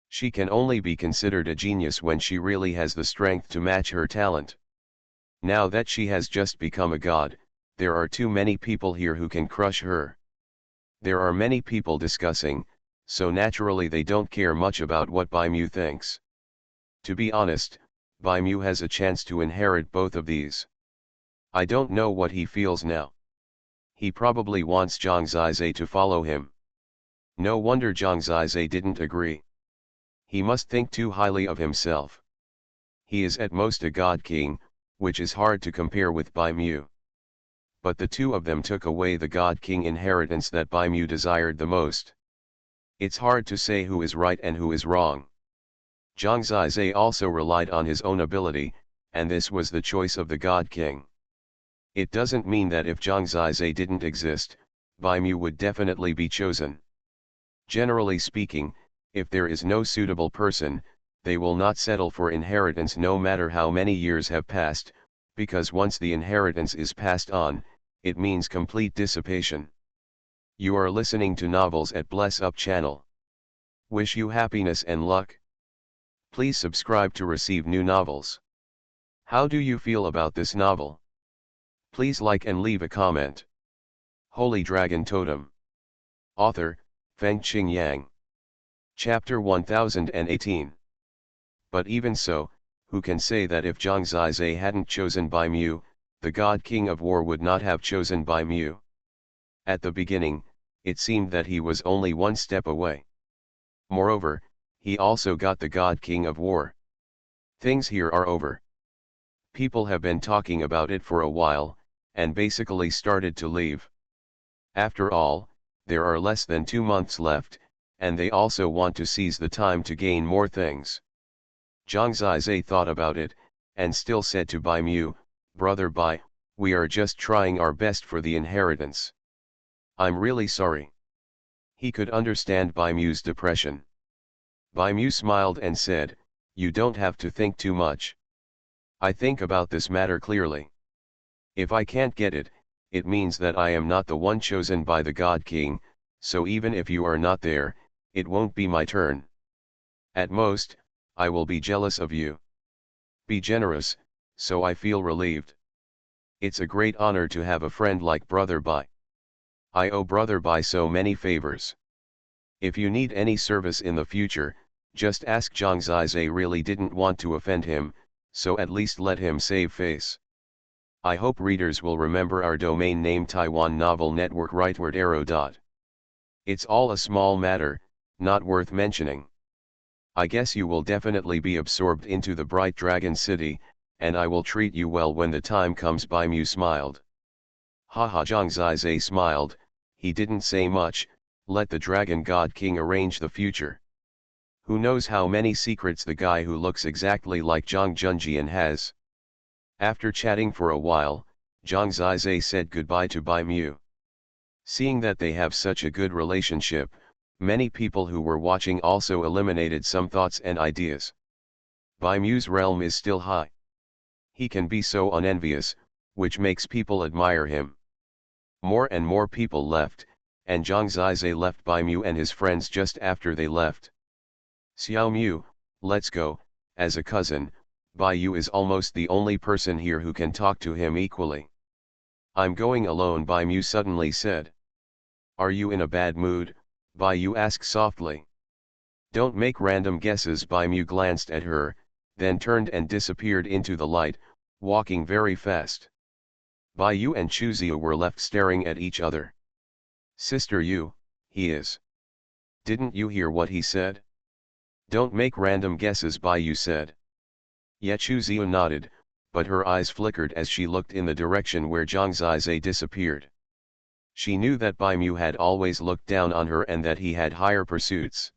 She can only be considered a genius when she really has the strength to match her talent. Now that she has just become a god, there are too many people here who can crush her. There are many people discussing, so naturally they don't care much about what Bai Mu thinks. To be honest, Bai Mu has a chance to inherit both of these. I don't know what he feels now. He probably wants Zhang Zizai to follow him. No wonder Zhang Zizai didn't agree. He must think too highly of himself. He is at most a god king, which is hard to compare with Bai Mu. But the two of them took away the god king inheritance that Bai Mu desired the most. It's hard to say who is right and who is wrong. Zhang Zizai also relied on his own ability, and this was the choice of the God King. It doesn't mean that if Zhang Zizai didn't exist, Bai Mu would definitely be chosen. Generally speaking, if there is no suitable person, they will not settle for inheritance no matter how many years have passed, because once the inheritance is passed on, it means complete dissipation. You are listening to Novels at Bless Up channel. Wish you happiness and luck. Please subscribe to receive new novels. How do you feel about this novel? Please like and leave a comment. Holy Dragon Totem. Author, Fengqing Yang. Chapter 1018. But even so, who can say that if Zhang Zizai hadn't chosen Bai Mu, the God King of War would not have chosen Bai Mu? At the beginning, it seemed that he was only one step away. Moreover, he also got the God King of War. Things here are over. People have been talking about it for a while, and basically started to leave. After all, there are less than 2 months left, and they also want to seize the time to gain more things. Zhang Zizai thought about it, and still said to Bai Mu, "Brother Bai, we are just trying our best for the inheritance. I'm really sorry." He could understand Bai Mu's depression. Bai Mu smiled and said, "You don't have to think too much. I think about this matter clearly. If I can't get it, it means that I am not the one chosen by the God King, so even if you are not there, it won't be my turn. At most, I will be jealous of you. Be generous, so I feel relieved. It's a great honor to have a friend like Brother Bai. I owe Brother Bai so many favors. If you need any service in the future, just ask." Zhang Zizai really didn't want to offend him, so at least let him save face. I hope readers will remember our domain name Taiwan Novel Network rightward arrow dot. It's all a small matter, not worth mentioning. I guess you will definitely be absorbed into the Bright Dragon City, and I will treat you well when the time comes. Bai Mu smiled. Haha. Zhang Zizai smiled, he didn't say much, let the Dragon God King arrange the future. Who knows how many secrets the guy who looks exactly like Zhang Junjian has. After chatting for a while, Zhang Zizai said goodbye to Bai Mu. Seeing that they have such a good relationship, many people who were watching also eliminated some thoughts and ideas. Bai Mu's realm is still high. He can be so unenvious, which makes people admire him. More and more people left, and Zhang Zizai left Bai Mu and his friends just after they left. "Xiao Mu, let's go," as a cousin, Bai Yu is almost the only person here who can talk to him equally. I'm going alone, Bai Mu suddenly said. Are you in a bad mood? Bai Yu asked softly. Don't make random guesses. Bai Mu glanced at her, then turned and disappeared into the light, walking very fast. Bai Yu and Chu Ziyu were left staring at each other. Sister Yu, he is. Didn't you hear what he said? Don't make random guesses, Bai Yu said. Ye Chu Ziyu nodded, but her eyes flickered as she looked in the direction where Zhang Zizai disappeared. She knew that Bai Mu had always looked down on her and that he had higher pursuits.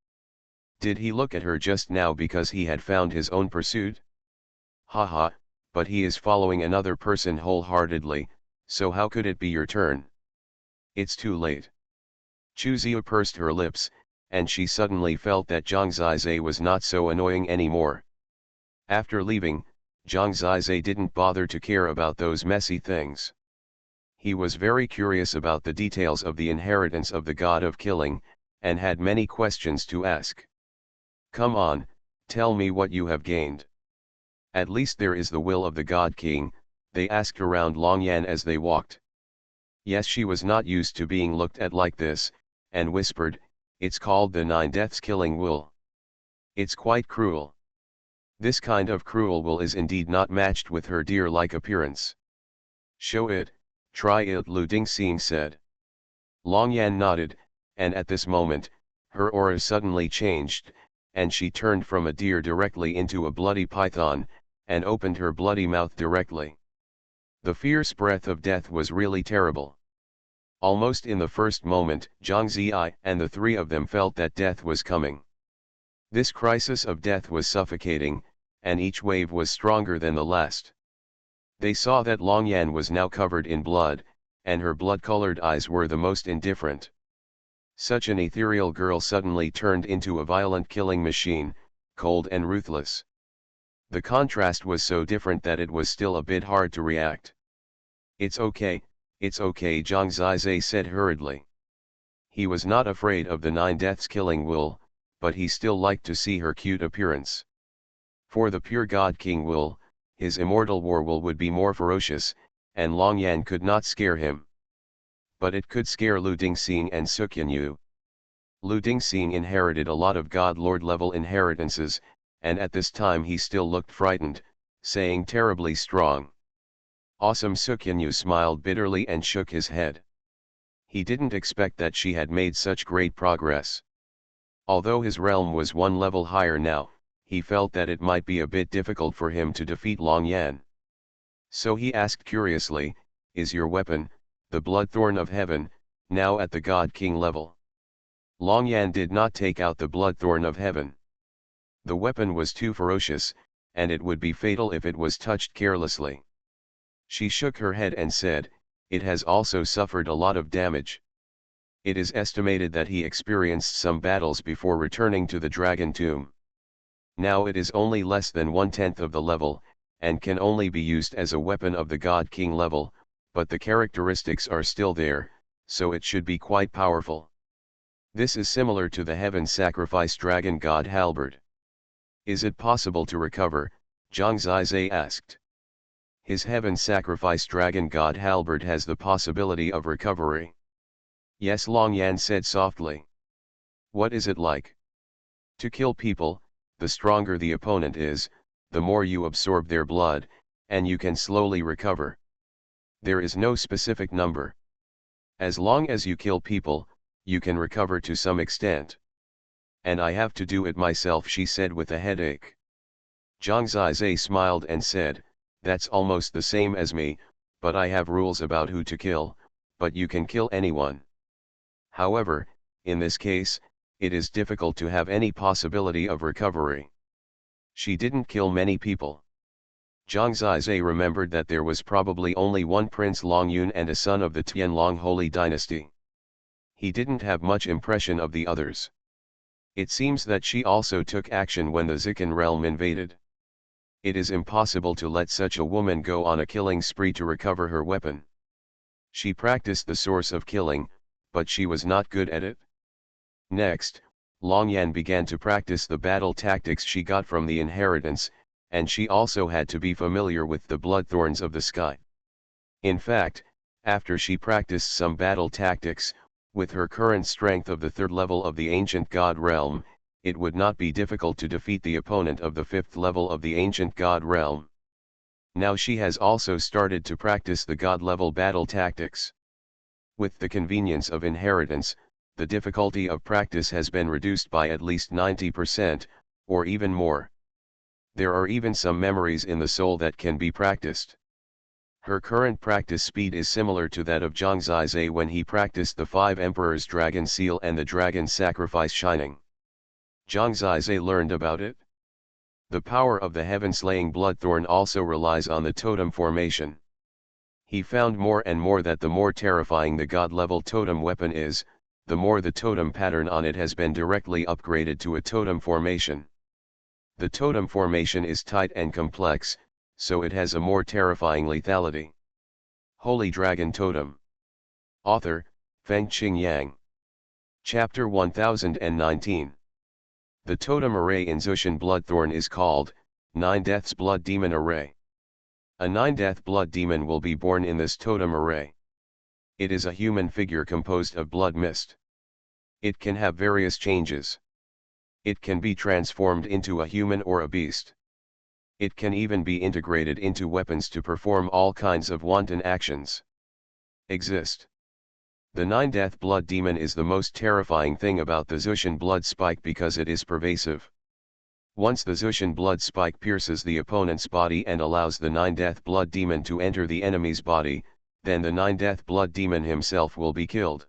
Did he look at her just now because he had found his own pursuit? Haha, but he is following another person wholeheartedly, so how could it be your turn? It's too late. Chu Ziyu pursed her lips, and she suddenly felt that Zhang Zizai was not so annoying anymore. After leaving, Zhang Zizai didn't bother to care about those messy things. He was very curious about the details of the inheritance of the god of killing, and had many questions to ask. Come on, tell me what you have gained. At least there is the will of the god king, they asked around Longyan as they walked. Yes, she was not used to being looked at like this, and whispered, it's called the 9 deaths killing will. It's quite cruel. This kind of cruel will is indeed not matched with her deer-like appearance. Show it, try it, Lu Dingxing said. Longyan nodded, and at this moment, her aura suddenly changed, and she turned from a deer directly into a bloody python, and opened her bloody mouth directly. The fierce breath of death was really terrible. Almost in the first moment, Zhang Zizai and the three of them felt that death was coming. This crisis of death was suffocating, and each wave was stronger than the last. They saw that Longyan was now covered in blood, and her blood-colored eyes were the most indifferent. Such an ethereal girl suddenly turned into a violent killing machine, cold and ruthless. The contrast was so different that it was still a bit hard to react. It's okay, Zhang Zizai said hurriedly. He was not afraid of the 9 deaths killing will, but he still liked to see her cute appearance. For the pure God King will, his immortal war will would be more ferocious, and Longyan could not scare him. But it could scare Lu Dingxing and Xuanhuan. Lu Dingxing inherited a lot of God Lord level inheritances, and at this time he still looked frightened, saying terribly strong. Awesome. Xuanhuan smiled bitterly and shook his head. He didn't expect that she had made such great progress. Although his realm was one level higher now, he felt that it might be a bit difficult for him to defeat Longyan. So he asked curiously, is your weapon, the Bloodthorn of Heaven, now at the God King level? Longyan did not take out the Bloodthorn of Heaven. The weapon was too ferocious, and it would be fatal if it was touched carelessly. She shook her head and said, it has also suffered a lot of damage. It is estimated that he experienced some battles before returning to the Dragon Tomb. Now it is only less than 1/10 of the level, and can only be used as a weapon of the God King level, but the characteristics are still there, so it should be quite powerful. This is similar to the Heaven Sacrifice Dragon God Halberd. Is it possible to recover? Zhang Zizai asked. His Heaven Sacrifice Dragon God Halberd has the possibility of recovery. Yes, Longyan said softly. What is it like? To kill people, the stronger the opponent is, the more you absorb their blood, and you can slowly recover. There is no specific number. As long as you kill people, you can recover to some extent. And I have to do it myself, she said with a headache. Zhang Zizai smiled and said, that's almost the same as me, but I have rules about who to kill, but you can kill anyone. However, in this case, it is difficult to have any possibility of recovery. She didn't kill many people. Zhang Zizai remembered that there was probably only one Prince Longyun and a son of the Tianlong Holy Dynasty. He didn't have much impression of the others. It seems that she also took action when the Zikan realm invaded. It is impossible to let such a woman go on a killing spree to recover her weapon. She practiced the source of killing, but she was not good at it. Next, Longyan began to practice the battle tactics she got from the inheritance, and she also had to be familiar with the bloodthorns of the sky. In fact, after she practiced some battle tactics, with her current strength of the third level of the ancient god realm, it would not be difficult to defeat the opponent of the fifth level of the ancient god realm. Now she has also started to practice the god level battle tactics. With the convenience of inheritance, the difficulty of practice has been reduced by at least 90%, or even more. There are even some memories in the soul that can be practiced. Her current practice speed is similar to that of Zhang Zizhe when he practiced the 5 Emperors Dragon Seal and the Dragon Sacrifice Shining. Zhang Zizhe learned about it. The power of the heaven-slaying Bloodthorn also relies on the totem formation. He found more and more that the more terrifying the god-level totem weapon is, the more the totem pattern on it has been directly upgraded to a totem formation. The totem formation is tight and complex, so it has a more terrifying lethality. Holy Dragon Totem. Author, Fengqing Yang. Chapter 1019. The totem array in Zushan Bloodthorn is called, 9 Deaths Blood Demon Array. A 9-death blood demon will be born in this totem array. It is a human figure composed of blood mist. It can have various changes. It can be transformed into a human or a beast. It can even be integrated into weapons to perform all kinds of wanton actions. Exist. The 9-death blood demon is the most terrifying thing about the Zushan blood spike because it is pervasive. Once the Zushan blood spike pierces the opponent's body and allows the 9-death blood demon to enter the enemy's body, then the 9-death blood demon himself will be killed.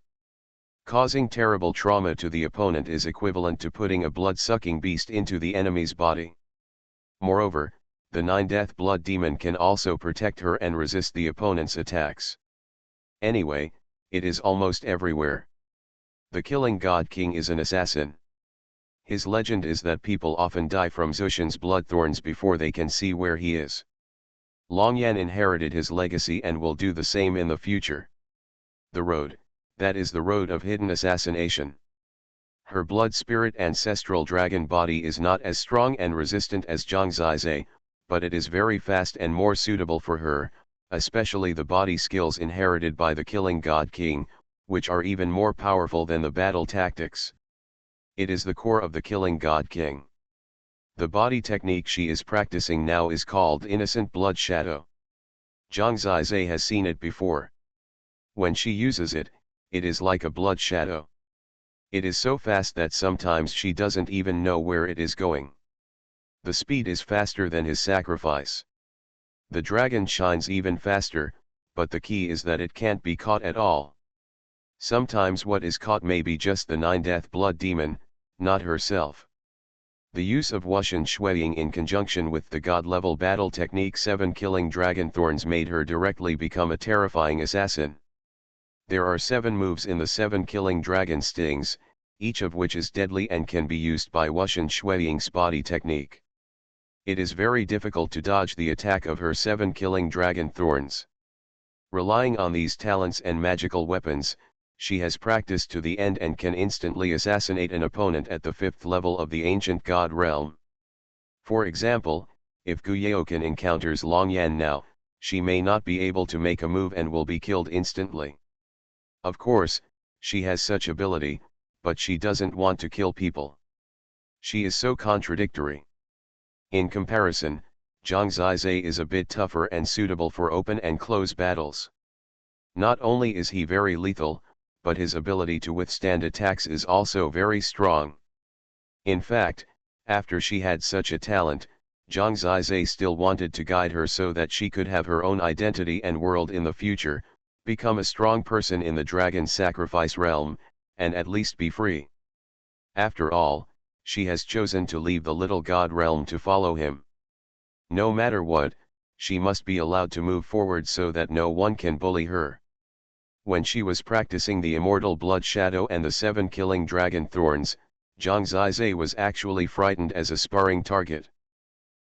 Causing terrible trauma to the opponent is equivalent to putting a blood-sucking beast into the enemy's body. Moreover, the 9-death blood demon can also protect her and resist the opponent's attacks. Anyway, it is almost everywhere. The killing god king is an assassin. His legend is that people often die from Zushan's bloodthorns before they can see where he is. Longyan inherited his legacy and will do the same in the future. The road, that is the road of hidden assassination. Her blood spirit ancestral dragon body is not as strong and resistant as Zhang Zizhe, but it is very fast and more suitable for her, especially the body skills inherited by the killing god king, which are even more powerful than the battle tactics. It is the core of the killing god king. The body technique she is practicing now is called Innocent Blood Shadow. Zhang Zizhe has seen it before. When she uses it, it is like a blood shadow. It is so fast that sometimes she doesn't even know where it is going. The speed is faster than his sacrifice. The dragon shines even faster, but the key is that it can't be caught at all. Sometimes what is caught may be just the 9-death blood demon, not herself. The use of Wuxian Shuiying in conjunction with the god-level battle technique 7 killing dragon thorns made her directly become a terrifying assassin. There are 7 moves in the 7 killing dragon stings, each of which is deadly and can be used by Wuxian Shuiying's body technique. It is very difficult to dodge the attack of her 7 killing dragon thorns. Relying on these talents and magical weapons, she has practiced to the end and can instantly assassinate an opponent at the 5th level of the ancient god realm. For example, if Guyeokan encounters Longyan now, she may not be able to make a move and will be killed instantly. Of course, she has such ability, but she doesn't want to kill people. She is so contradictory. In comparison, Zhang Zizhe is a bit tougher and suitable for open and close battles. Not only is he very lethal, but his ability to withstand attacks is also very strong. In fact, after she had such a talent, Zhang Zizhe still wanted to guide her so that she could have her own identity and world in the future, become a strong person in the dragon sacrifice realm, and at least be free. After all, she has chosen to leave the little god realm to follow him. No matter what, she must be allowed to move forward so that no one can bully her. When she was practicing the immortal blood shadow and the 7 killing dragon thorns, Zhang Zizhe was actually frightened as a sparring target.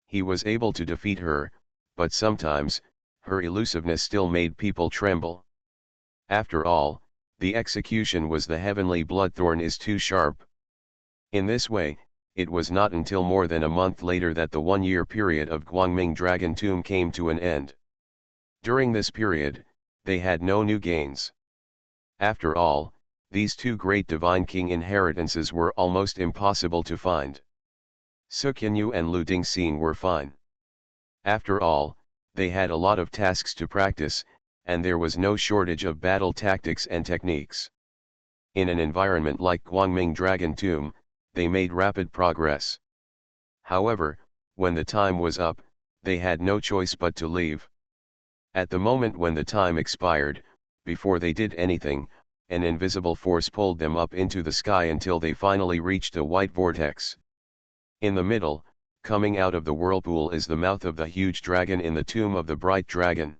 He was able to defeat her, but sometimes, her elusiveness still made people tremble. After all, the execution was the heavenly bloodthorn is too sharp. In this way, it was not until more than a month later that the one-year period of Guangming Dragon Tomb came to an end. During this period, they had no new gains. After all, these two great Divine King inheritances were almost impossible to find. Xuanhuan and Lu Dingxing were fine. After all, they had a lot of tasks to practice, and there was no shortage of battle tactics and techniques. In an environment like Guangming Dragon Tomb, they made rapid progress. However, when the time was up, they had no choice but to leave. At the moment when the time expired, before they did anything, an invisible force pulled them up into the sky until they finally reached a white vortex. In the middle, coming out of the whirlpool, is the mouth of the huge dragon in the tomb of the bright dragon.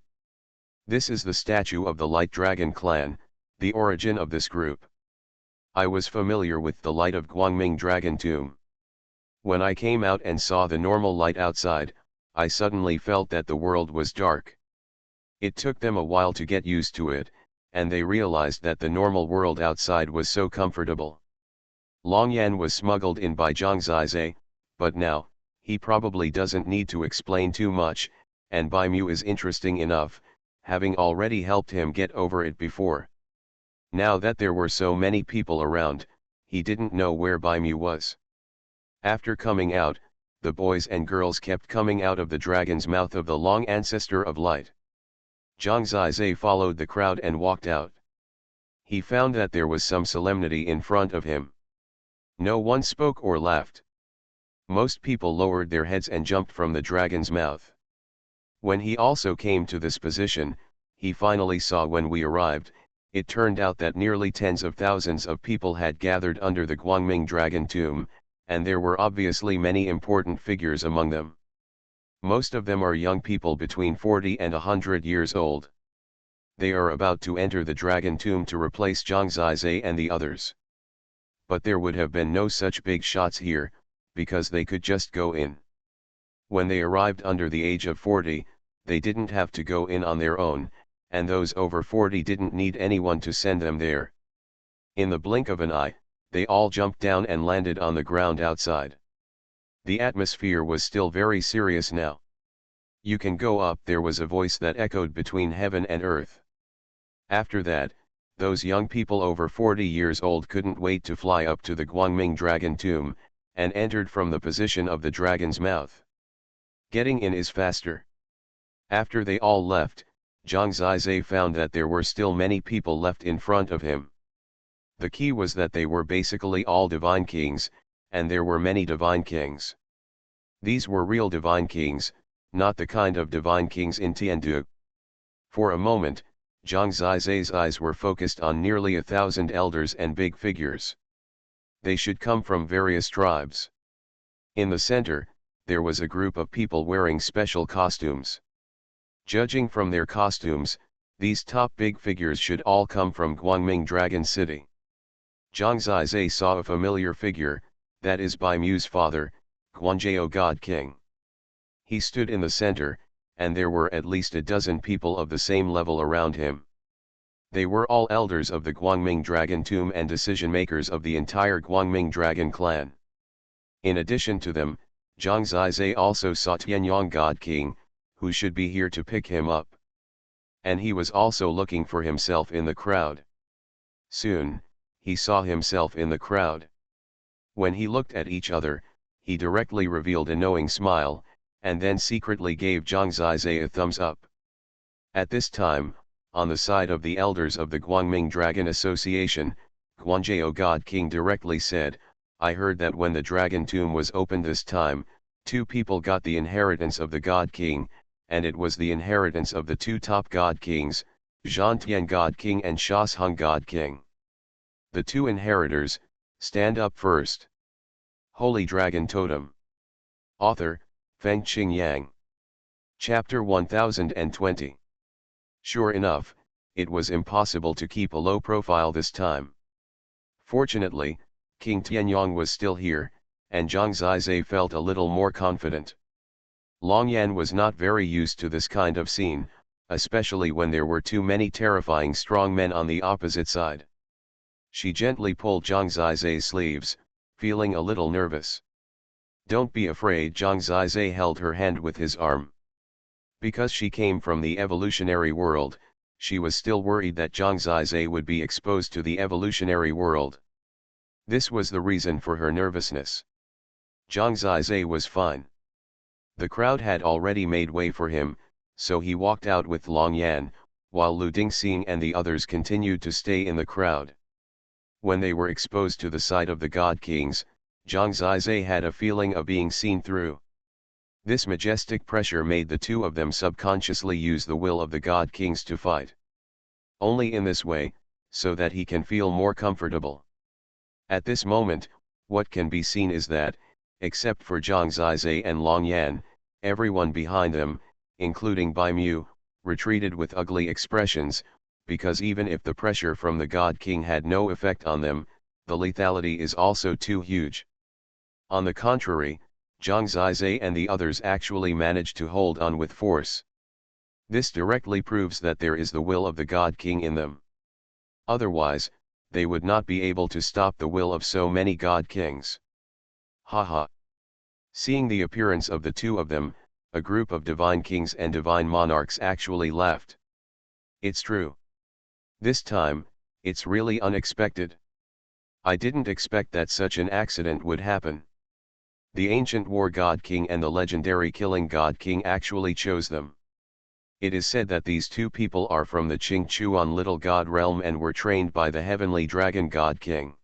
This is the statue of the Light Dragon clan, the origin of this group. I was familiar with the light of Guangming Dragon Tomb. When I came out and saw the normal light outside, I suddenly felt that the world was dark. It took them a while to get used to it, and they realized that the normal world outside was so comfortable. Long Yan was smuggled in by Zhang Zizai, but now, he probably doesn't need to explain too much, and Bai Mu is interesting enough, having already helped him get over it before. Now that there were so many people around, he didn't know where Bai Mu was. After coming out, the boys and girls kept coming out of the dragon's mouth of the long ancestor of light. Zhang Zizai followed the crowd and walked out. He found that there was some solemnity in front of him. No one spoke or laughed. Most people lowered their heads and jumped from the dragon's mouth. When he also came to this position, he finally saw when we arrived. It turned out that nearly tens of thousands of people had gathered under the Guangming Dragon Tomb, and there were obviously many important figures among them. Most of them are young people between 40 and 100 years old. They are about to enter the Dragon Tomb to replace Zhang Zizai and the others. But there would have been no such big shots here, because they could just go in. When they arrived under the age of 40, they didn't have to go in on their own, and those over 40 didn't need anyone to send them there. In the blink of an eye, they all jumped down and landed on the ground outside. The atmosphere was still very serious now. "You can go up," there was a voice that echoed between heaven and earth. After that, those young people over 40 years old couldn't wait to fly up to the Guangming Dragon Tomb, and entered from the position of the dragon's mouth. Getting in is faster. After they all left, Zhang Zizai found that there were still many people left in front of him. The key was that they were basically all divine kings, and there were many divine kings. These were real divine kings, not the kind of divine kings in Tiandu. For a moment, Zhang Zizai's eyes were focused on nearly 1,000 elders and big figures. They should come from various tribes. In the center, there was a group of people wearing special costumes. Judging from their costumes, these top big figures should all come from Guangming Dragon City. Zhang Zizai saw a familiar figure, that is Bai Mu's father, Guanzhou God King. He stood in the center, and there were at least a dozen people of the same level around him. They were all elders of the Guangming Dragon Tomb and decision-makers of the entire Guangming Dragon clan. In addition to them, Zhang Zizai also saw Tianyang God King, who should be here to pick him up. And he was also looking for himself in the crowd. Soon, he saw himself in the crowd. When he looked at each other, he directly revealed a knowing smile, and then secretly gave Zhang Zizai a thumbs up. At this time, on the side of the elders of the Guangming Dragon Association, Guanzhou God King directly said, "I heard that when the Dragon Tomb was opened this time, two people got the inheritance of the God King, and it was the inheritance of the two top God Kings, Zhantian God King and Shasheng God King. The two inheritors, stand up first." Holy Dragon Totem. Author, Fengqing Yang. Chapter 1020. Sure enough, it was impossible to keep a low profile this time. Fortunately, King Tianyang was still here, and Zhang Zizai felt a little more confident. Long Yan was not very used to this kind of scene, especially when there were too many terrifying strong men on the opposite side. She gently pulled Zhang Zizai's sleeves, feeling a little nervous. Don't be afraid. Zhang Zizai held her hand with his arm. Because she came from the evolutionary world, she was still worried that Zhang Zizai would be exposed to the evolutionary world. This was the reason for her nervousness. Zhang Zizai was fine. The crowd had already made way for him, so he walked out with Long Yan, while Lu Dingxing and the others continued to stay in the crowd. When they were exposed to the sight of the God Kings, Zhang Zizai had a feeling of being seen through. This majestic pressure made the two of them subconsciously use the will of the God Kings to fight. Only in this way, so that he can feel more comfortable. At this moment, what can be seen is that, except for Zhang Zizai and Long Yan, everyone behind them, including Bai Mu, retreated with ugly expressions, because even if the pressure from the God King had no effect on them, the lethality is also too huge. On the contrary, Zhang Zizai and the others actually managed to hold on with force. This directly proves that there is the will of the God King in them. Otherwise, they would not be able to stop the will of so many God Kings. Haha. Seeing the appearance of the two of them, a group of divine kings and divine monarchs actually laughed. It's true. This time, it's really unexpected. I didn't expect that such an accident would happen. The ancient war god king and the legendary killing god king actually chose them. It is said that these two people are from the Qingchuan little god realm and were trained by the heavenly dragon god king.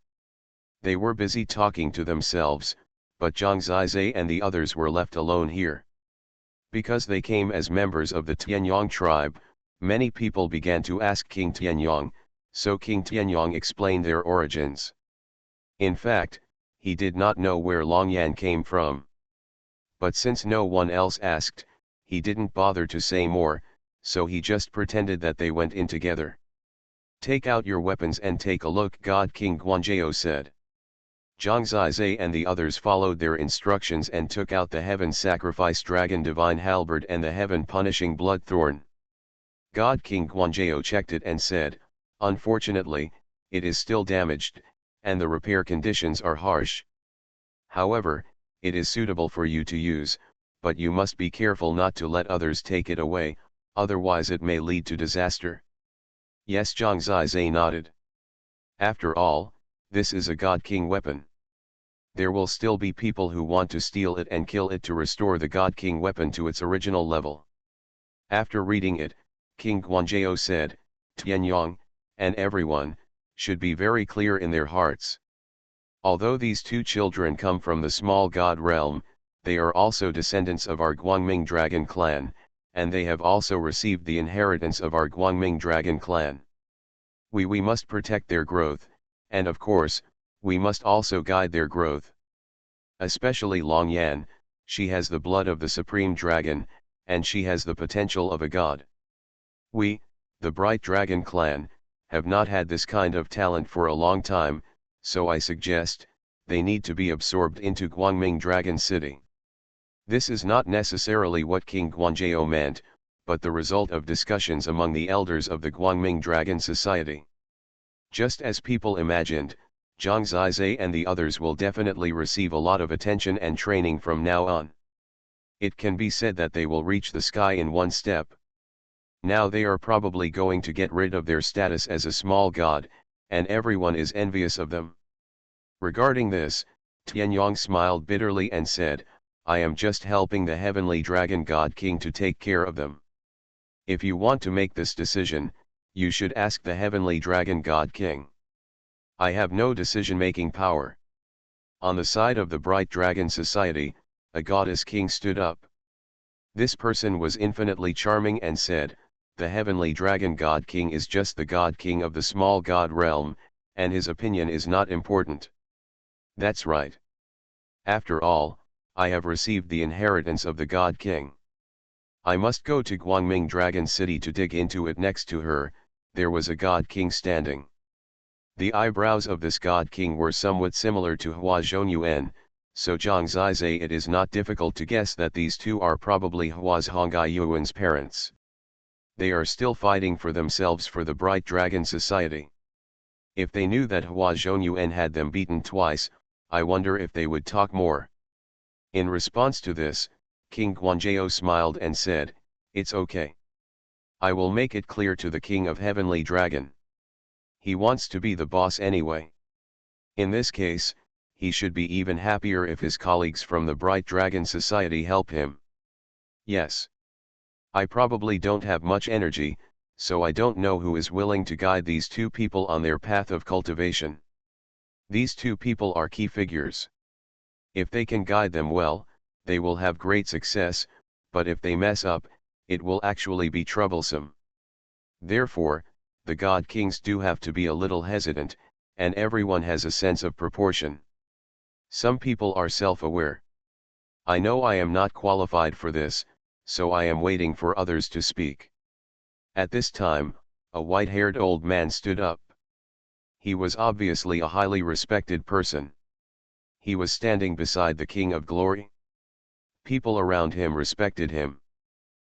They were busy talking to themselves, but Zhang Zizai and the others were left alone here. Because they came as members of the Tianyong tribe, many people began to ask King Tianyong, so King Tianyong explained their origins. In fact, he did not know where Long Yan came from. But since no one else asked, he didn't bother to say more, so he just pretended that they went in together. Take out your weapons and take a look, God King Guanzhao said. Zhang Zizai and the others followed their instructions and took out the heaven sacrifice dragon divine halberd and the heaven punishing bloodthorn. God King Guanzhao checked it and said, unfortunately, it is still damaged, and the repair conditions are harsh. However, it is suitable for you to use, but you must be careful not to let others take it away, otherwise it may lead to disaster. Yes, Zhang Zizai nodded. After all, this is a God King weapon. There will still be people who want to steal it and kill it to restore the God King weapon to its original level. After reading it, King Guanzhao said, Tianyong, and everyone, should be very clear in their hearts. Although these two children come from the small god realm, they are also descendants of our Guangming dragon clan, and they have also received the inheritance of our Guangming dragon clan. We must protect their growth, and of course, we must also guide their growth. Especially Long Yan, she has the blood of the supreme dragon, and she has the potential of a god. We, the Bright Dragon clan, have not had this kind of talent for a long time, so I suggest, they need to be absorbed into Guangming Dragon City. This is not necessarily what King Guanzhao meant, but the result of discussions among the elders of the Guangming Dragon Society. Just as people imagined, Zhang Zizai and the others will definitely receive a lot of attention and training from now on. It can be said that they will reach the sky in one step. Now they are probably going to get rid of their status as a small god, and everyone is envious of them. Regarding this, Tianyong smiled bitterly and said, I am just helping the heavenly dragon god king to take care of them. If you want to make this decision, you should ask the heavenly dragon god king. I have no decision-making power. On the side of the Bright Dragon Society, a goddess king stood up. This person was infinitely charming and said, the heavenly dragon god king is just the god king of the small god realm, and his opinion is not important. That's right. After all, I have received the inheritance of the god king. I must go to Guangming Dragon City to dig into it. Next to her, there was a god king standing. The eyebrows of this god king were somewhat similar to Xuanhuan, so Zhang Zizai it is not difficult to guess that these two are probably Huazhongyuan's parents. They are still fighting for themselves for the Bright Dragon Society. If they knew that Huazhongyuan had them beaten twice, I wonder if they would talk more. In response to this, King Guanzhou smiled and said, "It's okay. I will make it clear to the King of Heavenly Dragon. He wants to be the boss anyway. In this case, he should be even happier if his colleagues from the Bright Dragon Society help him. Yes. I probably don't have much energy, so I don't know who is willing to guide these two people on their path of cultivation. These two people are key figures. If they can guide them well, they will have great success, but if they mess up, it will actually be troublesome. Therefore, the God Kings do have to be a little hesitant, and everyone has a sense of proportion. Some people are self-aware. I know I am not qualified for this, so I am waiting for others to speak." At this time, a white-haired old man stood up. He was obviously a highly respected person. He was standing beside the King of Glory. People around him respected him.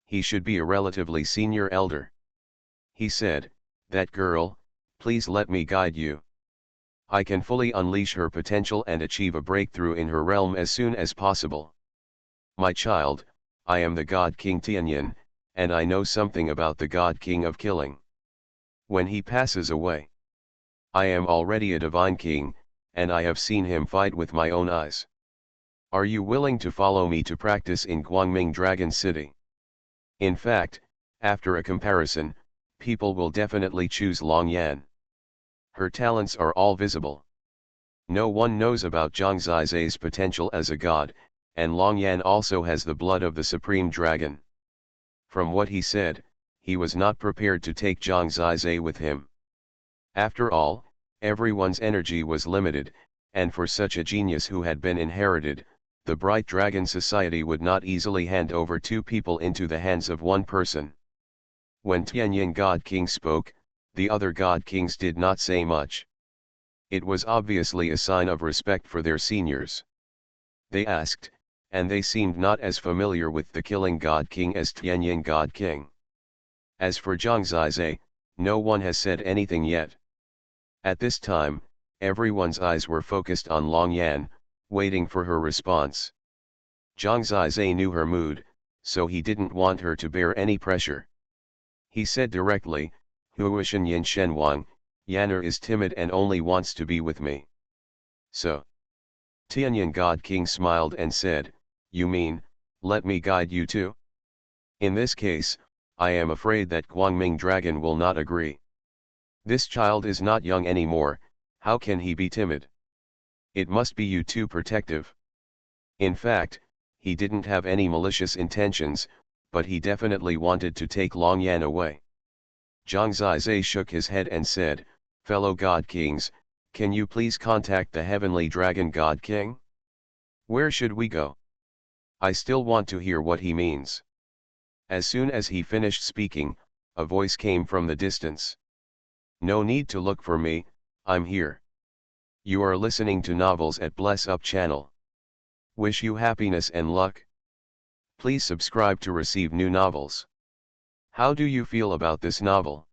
He should be a relatively senior elder. He said, "That girl, please let me guide you. I can fully unleash her potential and achieve a breakthrough in her realm as soon as possible. My child, I am the God King Tianyin, and I know something about the God King of Killing. When he passes away, I am already a divine king, and I have seen him fight with my own eyes. Are you willing to follow me to practice in Guangming Dragon City?" In fact, after a comparison, people will definitely choose Long Yan. Her talents are all visible. No one knows about Zhang Zizai's potential as a god, and Long Yan also has the blood of the supreme dragon. From what he said, he was not prepared to take Zhang Zizai with him. After all, everyone's energy was limited, and for such a genius who had been inherited, the Bright Dragon Society would not easily hand over two people into the hands of one person. When Tianyin God King spoke, the other God Kings did not say much. It was obviously a sign of respect for their seniors. They asked, and they seemed not as familiar with the Killing God King as Tianyin God King. As for Zhang Zizai, no one has said anything yet. At this time, everyone's eyes were focused on Long Yan, waiting for her response. Zhang Zizai knew her mood, so he didn't want her to bear any pressure. He said directly, "Huishan Yin Shenwang, Yanner is timid and only wants to be with me. So." Tianyin God King smiled and said, "You mean, let me guide you too? In this case, I am afraid that Guangming Dragon will not agree. This child is not young anymore, how can he be timid? It must be you too protective." In fact, he didn't have any malicious intentions, but he definitely wanted to take Long Yan away. Zhang Zizai shook his head and said, "Fellow God Kings, can you please contact the Heavenly Dragon God King? Where should we go? I still want to hear what he means." As soon as he finished speaking, a voice came from the distance. "No need to look for me, I'm here. You are listening to Novels at Bless Up channel. Wish you happiness and luck. Please subscribe to receive new novels. How do you feel about this novel?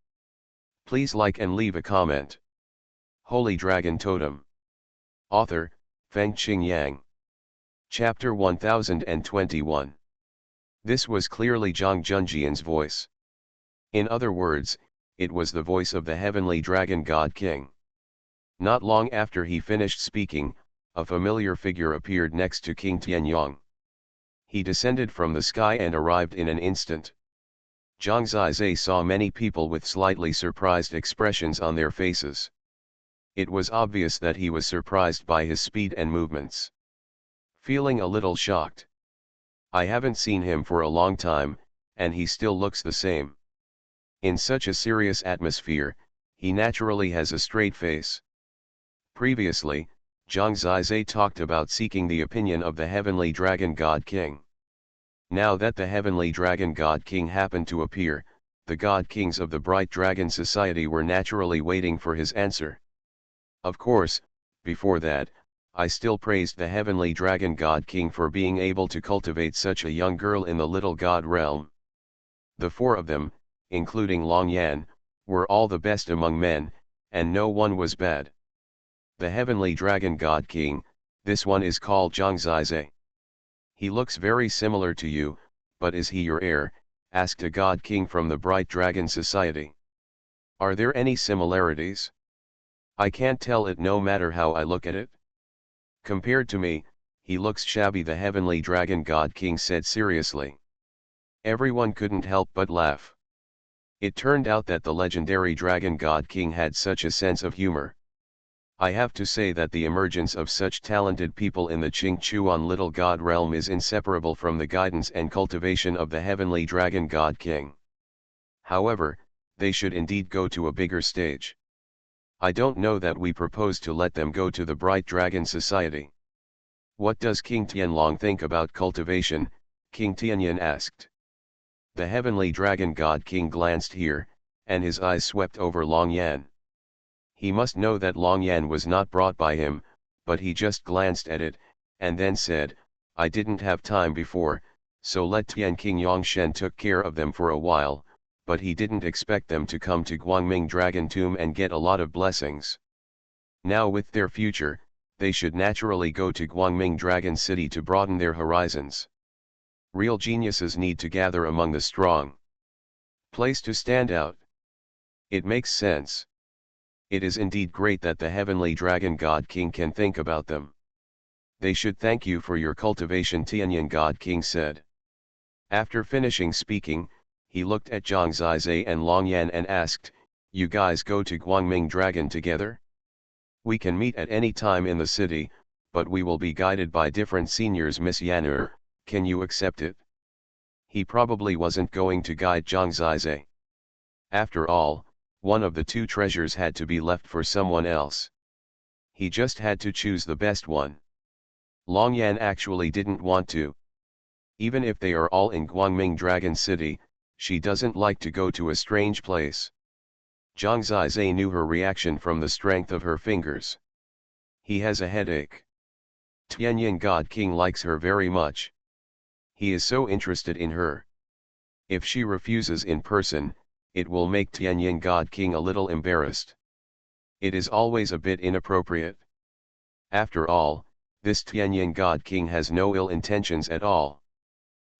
Please like and leave a comment." Holy Dragon Totem. Author, Fengqing Yang. Chapter 1021. This was clearly Zhang Junjian's voice. In other words, it was the voice of the Heavenly Dragon God King. Not long after he finished speaking, a familiar figure appeared next to King Tianyong. He descended from the sky and arrived in an instant. Zhang Zizai saw many people with slightly surprised expressions on their faces. It was obvious that he was surprised by his speed and movements. Feeling a little shocked. "I haven't seen him for a long time, and he still looks the same. In such a serious atmosphere, he naturally has a straight face." Previously, Zhang Zizai talked about seeking the opinion of the Heavenly Dragon God King. Now that the Heavenly Dragon God King happened to appear, the God Kings of the Bright Dragon Society were naturally waiting for his answer. Of course, before that, I still praised the Heavenly Dragon God King for being able to cultivate such a young girl in the little god realm. The four of them, including Long Yan, were all the best among men, and no one was bad. The Heavenly Dragon God King, this one is called Zhang Zizai. He looks very similar to you, but is he your heir? Asked a god king from the Bright Dragon Society. Are there any similarities? I can't tell it no matter how I look at it. Compared to me, he looks shabby, the heavenly dragon god king said seriously. Everyone couldn't help but laugh. It turned out that the legendary dragon god king had such a sense of humor. I have to say that the emergence of such talented people in the Xuanhuan little god realm is inseparable from the guidance and cultivation of the heavenly dragon god king. However, they should indeed go to a bigger stage. I don't know that we propose to let them go to the Bright Dragon Society. What does King Tianlong think about cultivation? King Tianyan asked. The heavenly dragon god king glanced here, and his eyes swept over Long Yan. He must know that Long Yan was not brought by him, but he just glanced at it, and then said, I didn't have time before, so let Tian King Yongshen took care of them for a while, but he didn't expect them to come to Guangming Dragon Tomb and get a lot of blessings. Now with their future, they should naturally go to Guangming Dragon City to broaden their horizons. Real geniuses need to gather among the strong. Place to stand out. It makes sense. It is indeed great that the heavenly dragon god king can think about them. They should thank you for your cultivation, Tianyan god king said. After finishing speaking, he looked at Zhang Zizai and Long Yan and asked, you guys go to Guangming Dragon together? We can meet at any time in the city, but we will be guided by different seniors. Miss Yan'er, can you accept it? He probably wasn't going to guide Zhang Zizai. After all, one of the two treasures had to be left for someone else. He just had to choose the best one. Long Yan actually didn't want to. Even if they are all in Guangming Dragon City, she doesn't like to go to a strange place. Zhang Zizai knew her reaction from the strength of her fingers. He has a headache. Tianyan God King likes her very much. He is so interested in her. If she refuses in person, it will make Tianyan God King a little embarrassed. It is always a bit inappropriate. After all, this Tianyan God King has no ill intentions at all.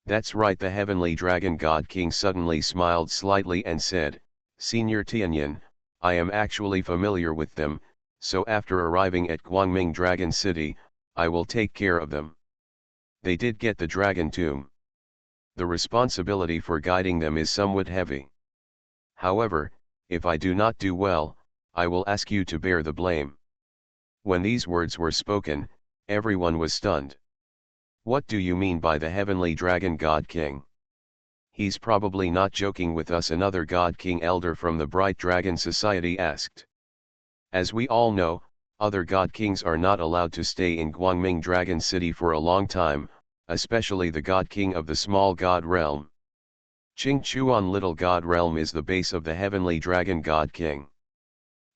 That's right, the heavenly dragon God King suddenly smiled slightly and said, Senior Tianyan, I am actually familiar with them, so after arriving at Guangming Dragon City, I will take care of them. They did get the Dragon Tomb. The responsibility for guiding them is somewhat heavy. However, if I do not do well, I will ask you to bear the blame. When these words were spoken, everyone was stunned. What do you mean by the heavenly dragon God King? He's probably not joking with us, another God King elder from the Bright Dragon Society asked. As we all know, other God Kings are not allowed to stay in Guangming Dragon City for a long time, especially the God King of the Small God Realm. Qingchuan Little God Realm is the base of the Heavenly Dragon God King.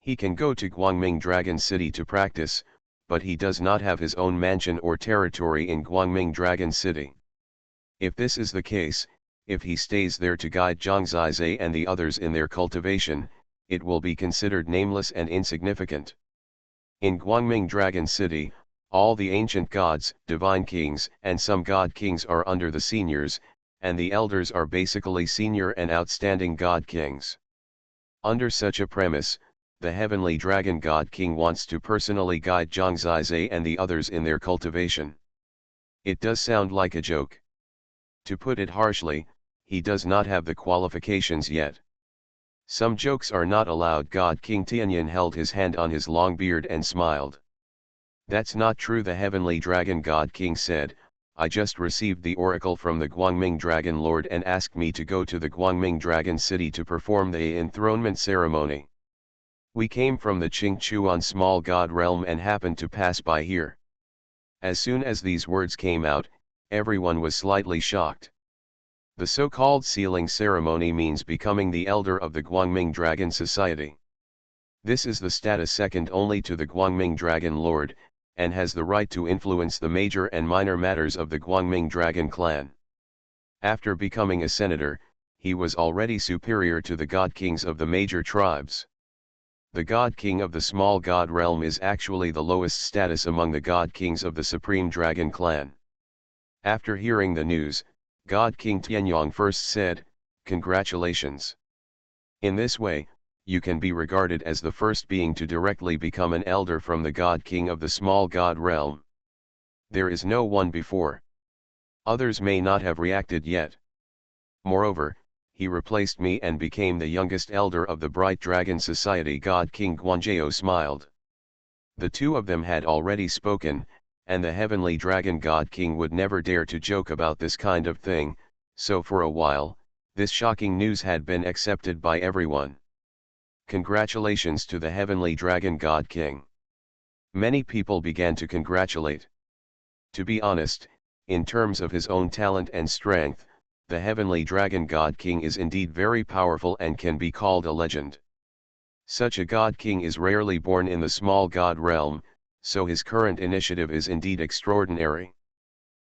He can go to Guangming Dragon City to practice, but he does not have his own mansion or territory in Guangming Dragon City. If this is the case, if he stays there to guide Zhang Zizai and the others in their cultivation, it will be considered nameless and insignificant. In Guangming Dragon City, all the ancient gods, divine kings, and some god kings are under the seniors, and the elders are basically senior and outstanding god kings. Under such a premise, the heavenly dragon god king wants to personally guide Zhang Zizai and the others in their cultivation. It does sound like a joke. To put it harshly, he does not have the qualifications yet. Some jokes are not allowed. God King Tianyan held his hand on his long beard and smiled. That's not true, the heavenly dragon god king said. I just received the oracle from the Guangming Dragon Lord and asked me to go to the Guangming Dragon City to perform the enthronement ceremony. We came from the Qingchuan Small God Realm and happened to pass by here. As soon as these words came out, everyone was slightly shocked. The so-called sealing ceremony means becoming the elder of the Guangming Dragon Society. This is the status second only to the Guangming Dragon Lord, and has the right to influence the major and minor matters of the Guangming Dragon clan. After becoming a senator, he was already superior to the god kings of the major tribes. The god king of the small god realm is actually the lowest status among the god kings of the supreme dragon clan. After hearing the news, God King Tianyong first said, "Congratulations. In this way, you can be regarded as the first being to directly become an elder from the God King of the small god realm. There is no one before. Others may not have reacted yet. Moreover, he replaced me and became the youngest elder of the Bright Dragon Society." God King Guanjao smiled. The two of them had already spoken, and the heavenly dragon God King would never dare to joke about this kind of thing, so for a while, this shocking news had been accepted by everyone. Congratulations to the heavenly dragon God King. Many people began to congratulate. To be honest, in terms of his own talent and strength, the heavenly dragon God King is indeed very powerful and can be called a legend. Such a God King is rarely born in the small god realm, so his current initiative is indeed extraordinary.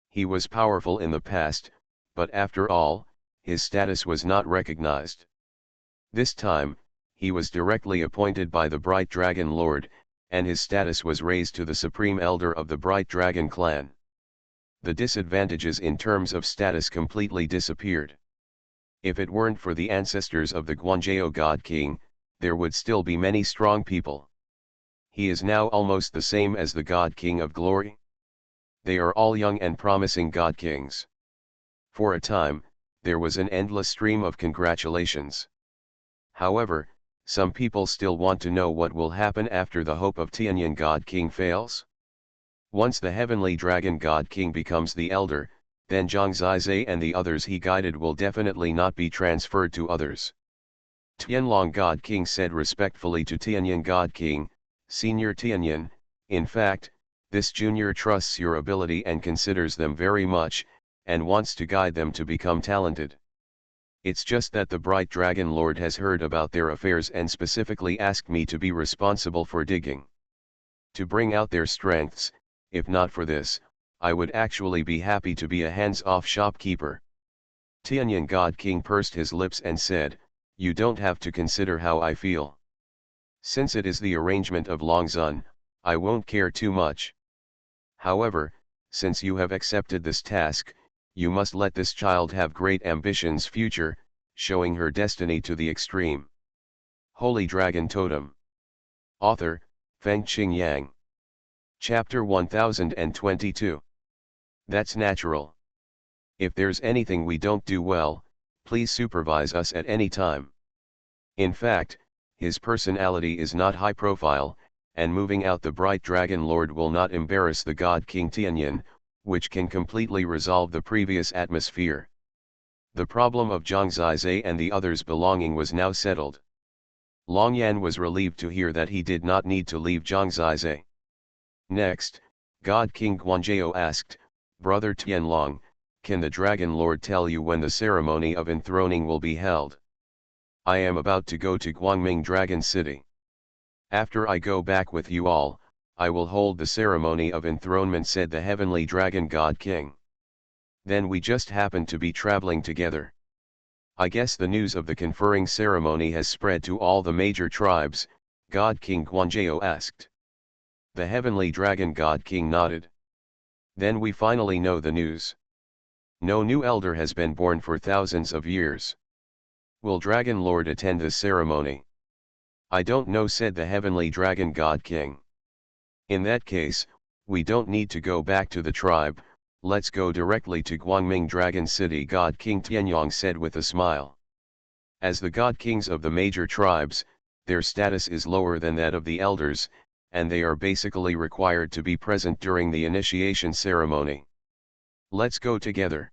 He was powerful in the past, but after all, his status was not recognized. This time, he was directly appointed by the Bright Dragon Lord, and his status was raised to the Supreme Elder of the Bright Dragon clan. The disadvantages in terms of status completely disappeared. If it weren't for the ancestors of the Guanjao God King, there would still be many strong people. He is now almost the same as the God King of Glory. They are all young and promising God Kings. For a time, there was an endless stream of congratulations. However, some people still want to know what will happen after the hope of Tianyan God King fails. Once the heavenly dragon God King becomes the elder, then Zhang Zizai and the others he guided will definitely not be transferred to others. Tianlong God King said respectfully to Tianyan God King, "Senior Tianyan, in fact, this junior trusts your ability and considers them very much, and wants to guide them to become talented. It's just that the Bright Dragon Lord has heard about their affairs and specifically asked me to be responsible for digging. To bring out their strengths. If not for this, I would actually be happy to be a hands-off shopkeeper." Tianyan God King pursed his lips and said, "You don't have to consider how I feel. Since it is the arrangement of Longzun, I won't care too much. However, since you have accepted this task, you must let this child have great ambitions future, showing her destiny to the extreme." Holy Dragon Totem. Author, Fengqing Yang. Chapter 1022. That's natural. If there's anything we don't do well, please supervise us at any time. In fact, his personality is not high profile, and moving out the Bright Dragon Lord will not embarrass the God King Tianyan, which can completely resolve the previous atmosphere. The problem of Zhang Zizai and the others' belonging was now settled. Longyan was relieved to hear that he did not need to leave Zhang Zizai. Next, God King Guanjao asked, "Brother Tianlong, can the Dragon Lord tell you when the ceremony of enthroning will be held? I am about to go to Guangming Dragon City. After I go back with you all, I will hold the ceremony of enthronement," said the heavenly dragon God King. "Then we just happen to be traveling together. I guess the news of the conferring ceremony has spread to all the major tribes," God King Guanjao asked. The heavenly dragon God King nodded. "Then we finally know the news. No new elder has been born for thousands of years. Will Dragon Lord attend this ceremony?" "I don't know," said the heavenly dragon God King. "In that case, we don't need to go back to the tribe, let's go directly to Guangming Dragon City," God King Tianyong said with a smile. As the God Kings of the major tribes, their status is lower than that of the elders, and they are basically required to be present during the initiation ceremony. "Let's go together."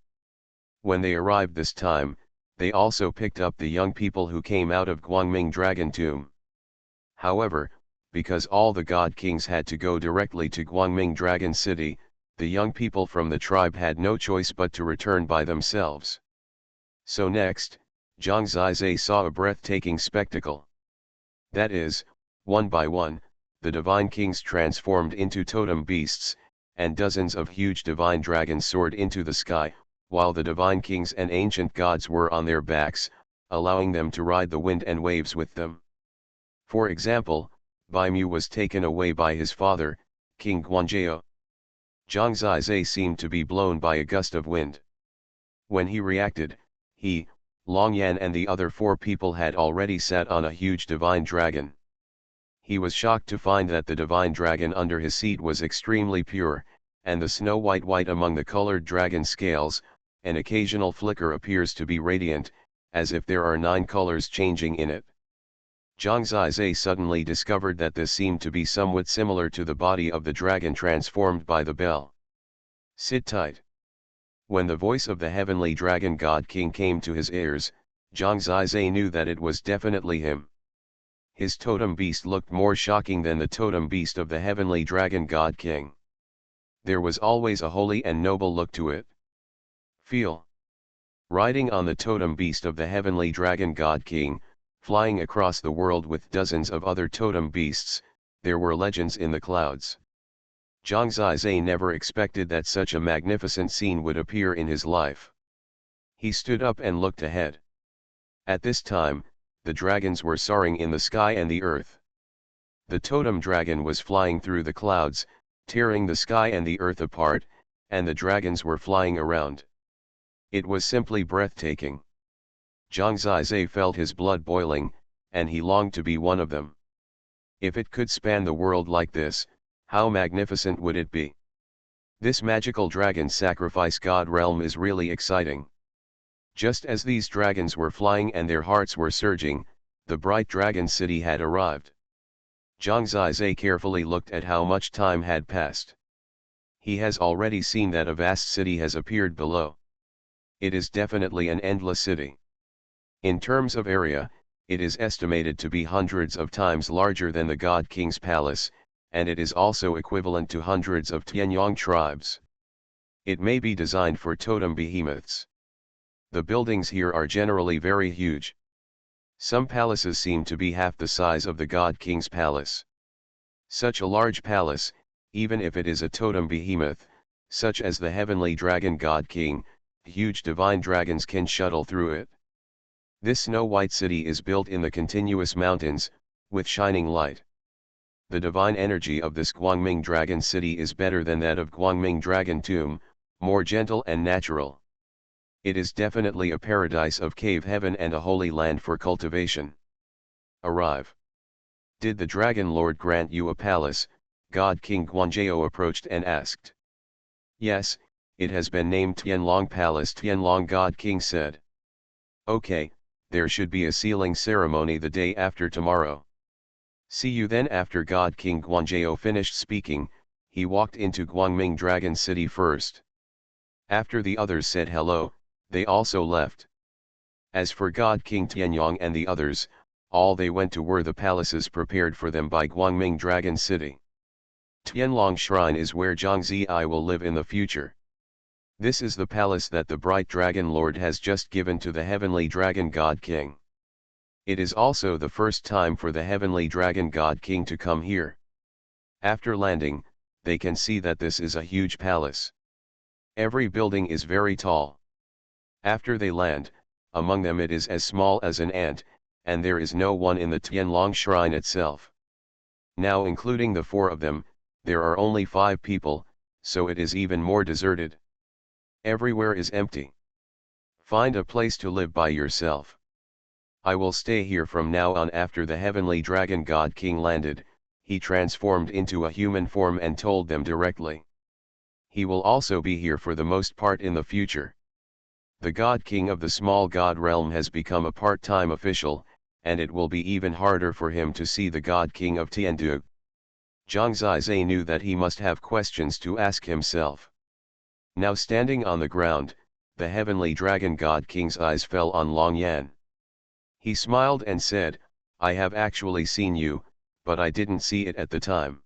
When they arrived this time, they also picked up the young people who came out of Guangming Dragon Tomb. However, because all the God Kings had to go directly to Guangming Dragon City, the young people from the tribe had no choice but to return by themselves. So next, Zhang Zizai saw a breathtaking spectacle. That is, one by one, the divine kings transformed into totem beasts, and dozens of huge divine dragons soared into the sky, while the divine kings and ancient gods were on their backs, allowing them to ride the wind and waves with them. For example, Baimu was taken away by his father, King Guanjao. Zhang Zizai seemed to be blown by a gust of wind. When he reacted, he, Long Yan and the other 4 people had already sat on a huge divine dragon. He was shocked to find that the divine dragon under his seat was extremely pure, and the snow white among the colored dragon scales, an occasional flicker appears to be radiant, as if there are 9 colors changing in it. Zhang Zizai suddenly discovered that this seemed to be somewhat similar to the body of the dragon transformed by the bell. Sit tight. When the voice of the heavenly dragon god king came to his ears, Zhang Zizai knew that it was definitely him. His totem beast looked more shocking than the totem beast of the heavenly dragon god king. There was always a holy and noble look to it. Feel. Riding on the totem beast of the heavenly dragon god king, flying across the world with dozens of other totem beasts, there were legends in the clouds. Zhang Zizai never expected that such a magnificent scene would appear in his life. He stood up and looked ahead. At this time, the dragons were soaring in the sky and the earth. The totem dragon was flying through the clouds, tearing the sky and the earth apart, and the dragons were flying around. It was simply breathtaking. Zhang Zizai felt his blood boiling, and he longed to be one of them. If it could span the world like this, how magnificent would it be? This magical dragon sacrifice god realm is really exciting. Just as these dragons were flying and their hearts were surging, the bright dragon city had arrived. Zhang Zizai carefully looked at how much time had passed. He has already seen that a vast city has appeared below. It is definitely an endless city. In terms of area, it is estimated to be hundreds of times larger than the God King's palace, and it is also equivalent to hundreds of Tianyang tribes. It may be designed for totem behemoths. The buildings here are generally very huge. Some palaces seem to be half the size of the God King's palace. Such a large palace, even if it is a totem behemoth, such as the heavenly dragon God King, huge divine dragons can shuttle through it. This snow-white city is built in the continuous mountains, with shining light. The divine energy of this Guangming Dragon City is better than that of Guangming Dragon Tomb, more gentle and natural. It is definitely a paradise of cave heaven and a holy land for cultivation. Arrive. Did the Dragon Lord grant you a palace? God King Guanzhou approached and asked. Yes, it has been named Tianlong Palace. Tianlong God King said. Okay, there should be a sealing ceremony the day after tomorrow. See you then. After God King Guanzhou finished speaking, he walked into Guangming Dragon City first. After the others said hello, they also left. As for God King Tianyang and the others, all they went to were the palaces prepared for them by Guangming Dragon City. Tianlong Shrine is where Zhang Zizai will live in the future. This is the palace that the bright Dragon Lord has just given to the heavenly Dragon God King. It is also the first time for the heavenly Dragon God King to come here. After landing, they can see that this is a huge palace. Every building is very tall. After they land, among them it is as small as an ant, and there is no one in the Tianlong Shrine itself. Now including the 4 of them, there are only 5 people, so it is even more deserted. Everywhere is empty. Find a place to live by yourself. I will stay here from now on. After the heavenly Dragon God King landed, he transformed into a human form and told them directly. He will also be here for the most part in the future. The God King of the small God realm has become a part-time official, and it will be even harder for him to see the God King of Tiandu. Zhang Zizai knew that he must have questions to ask himself. Now standing on the ground, the heavenly Dragon God King's eyes fell on Long Yan. He smiled and said, I have actually seen you, but I didn't see it at the time.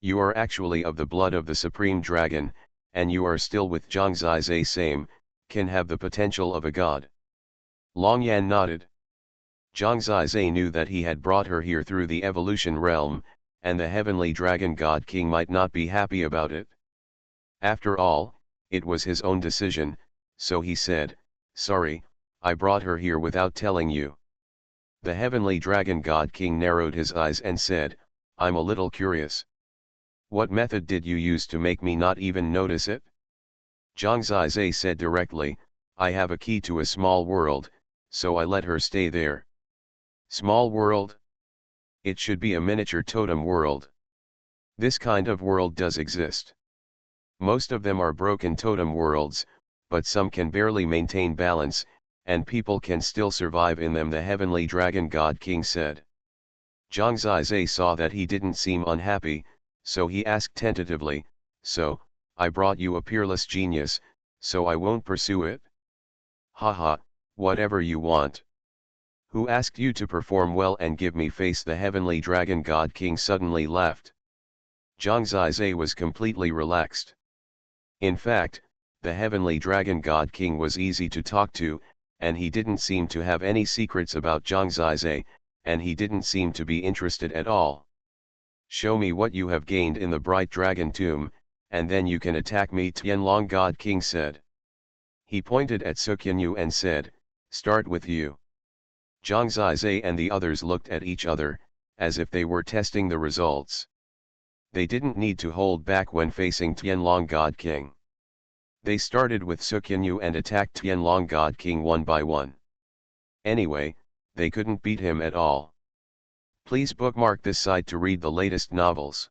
You are actually of the blood of the Supreme Dragon, and you are still with Zhang Zizai same, can have the potential of a god. Long Yan nodded. Zhang Zizai knew that he had brought her here through the evolution realm, and the heavenly Dragon God King might not be happy about it. After all, it was his own decision, so he said, sorry, I brought her here without telling you. The heavenly Dragon God King narrowed his eyes and said, I'm a little curious. What method did you use to make me not even notice it? Zhang Zizai said directly, I have a key to a small world, so I let her stay there. Small world? It should be a miniature totem world. This kind of world does exist. Most of them are broken totem worlds, but some can barely maintain balance, and people can still survive in them, the heavenly dragon god king said. Zhang Zizai saw that he didn't seem unhappy, so he asked tentatively, so, I brought you a peerless genius, so I won't pursue it? Haha, whatever you want. Who asked you to perform well and give me face? The heavenly dragon god king suddenly laughed. Zhang Zizai was completely relaxed. In fact, the heavenly dragon god king was easy to talk to, and he didn't seem to have any secrets about Zhang Zizai, and he didn't seem to be interested at all. Show me what you have gained in the bright dragon tomb, and then you can attack me, Tianlong god king said. He pointed at Xuanhuan and said, start with you. Zhang Zizai and the others looked at each other, as if they were testing the results. They didn't need to hold back when facing Tianlong god king. They started with Xuanhuan and attacked Tianlong god king one by one. Anyway, they couldn't beat him at all. Please bookmark this site to read the latest novels.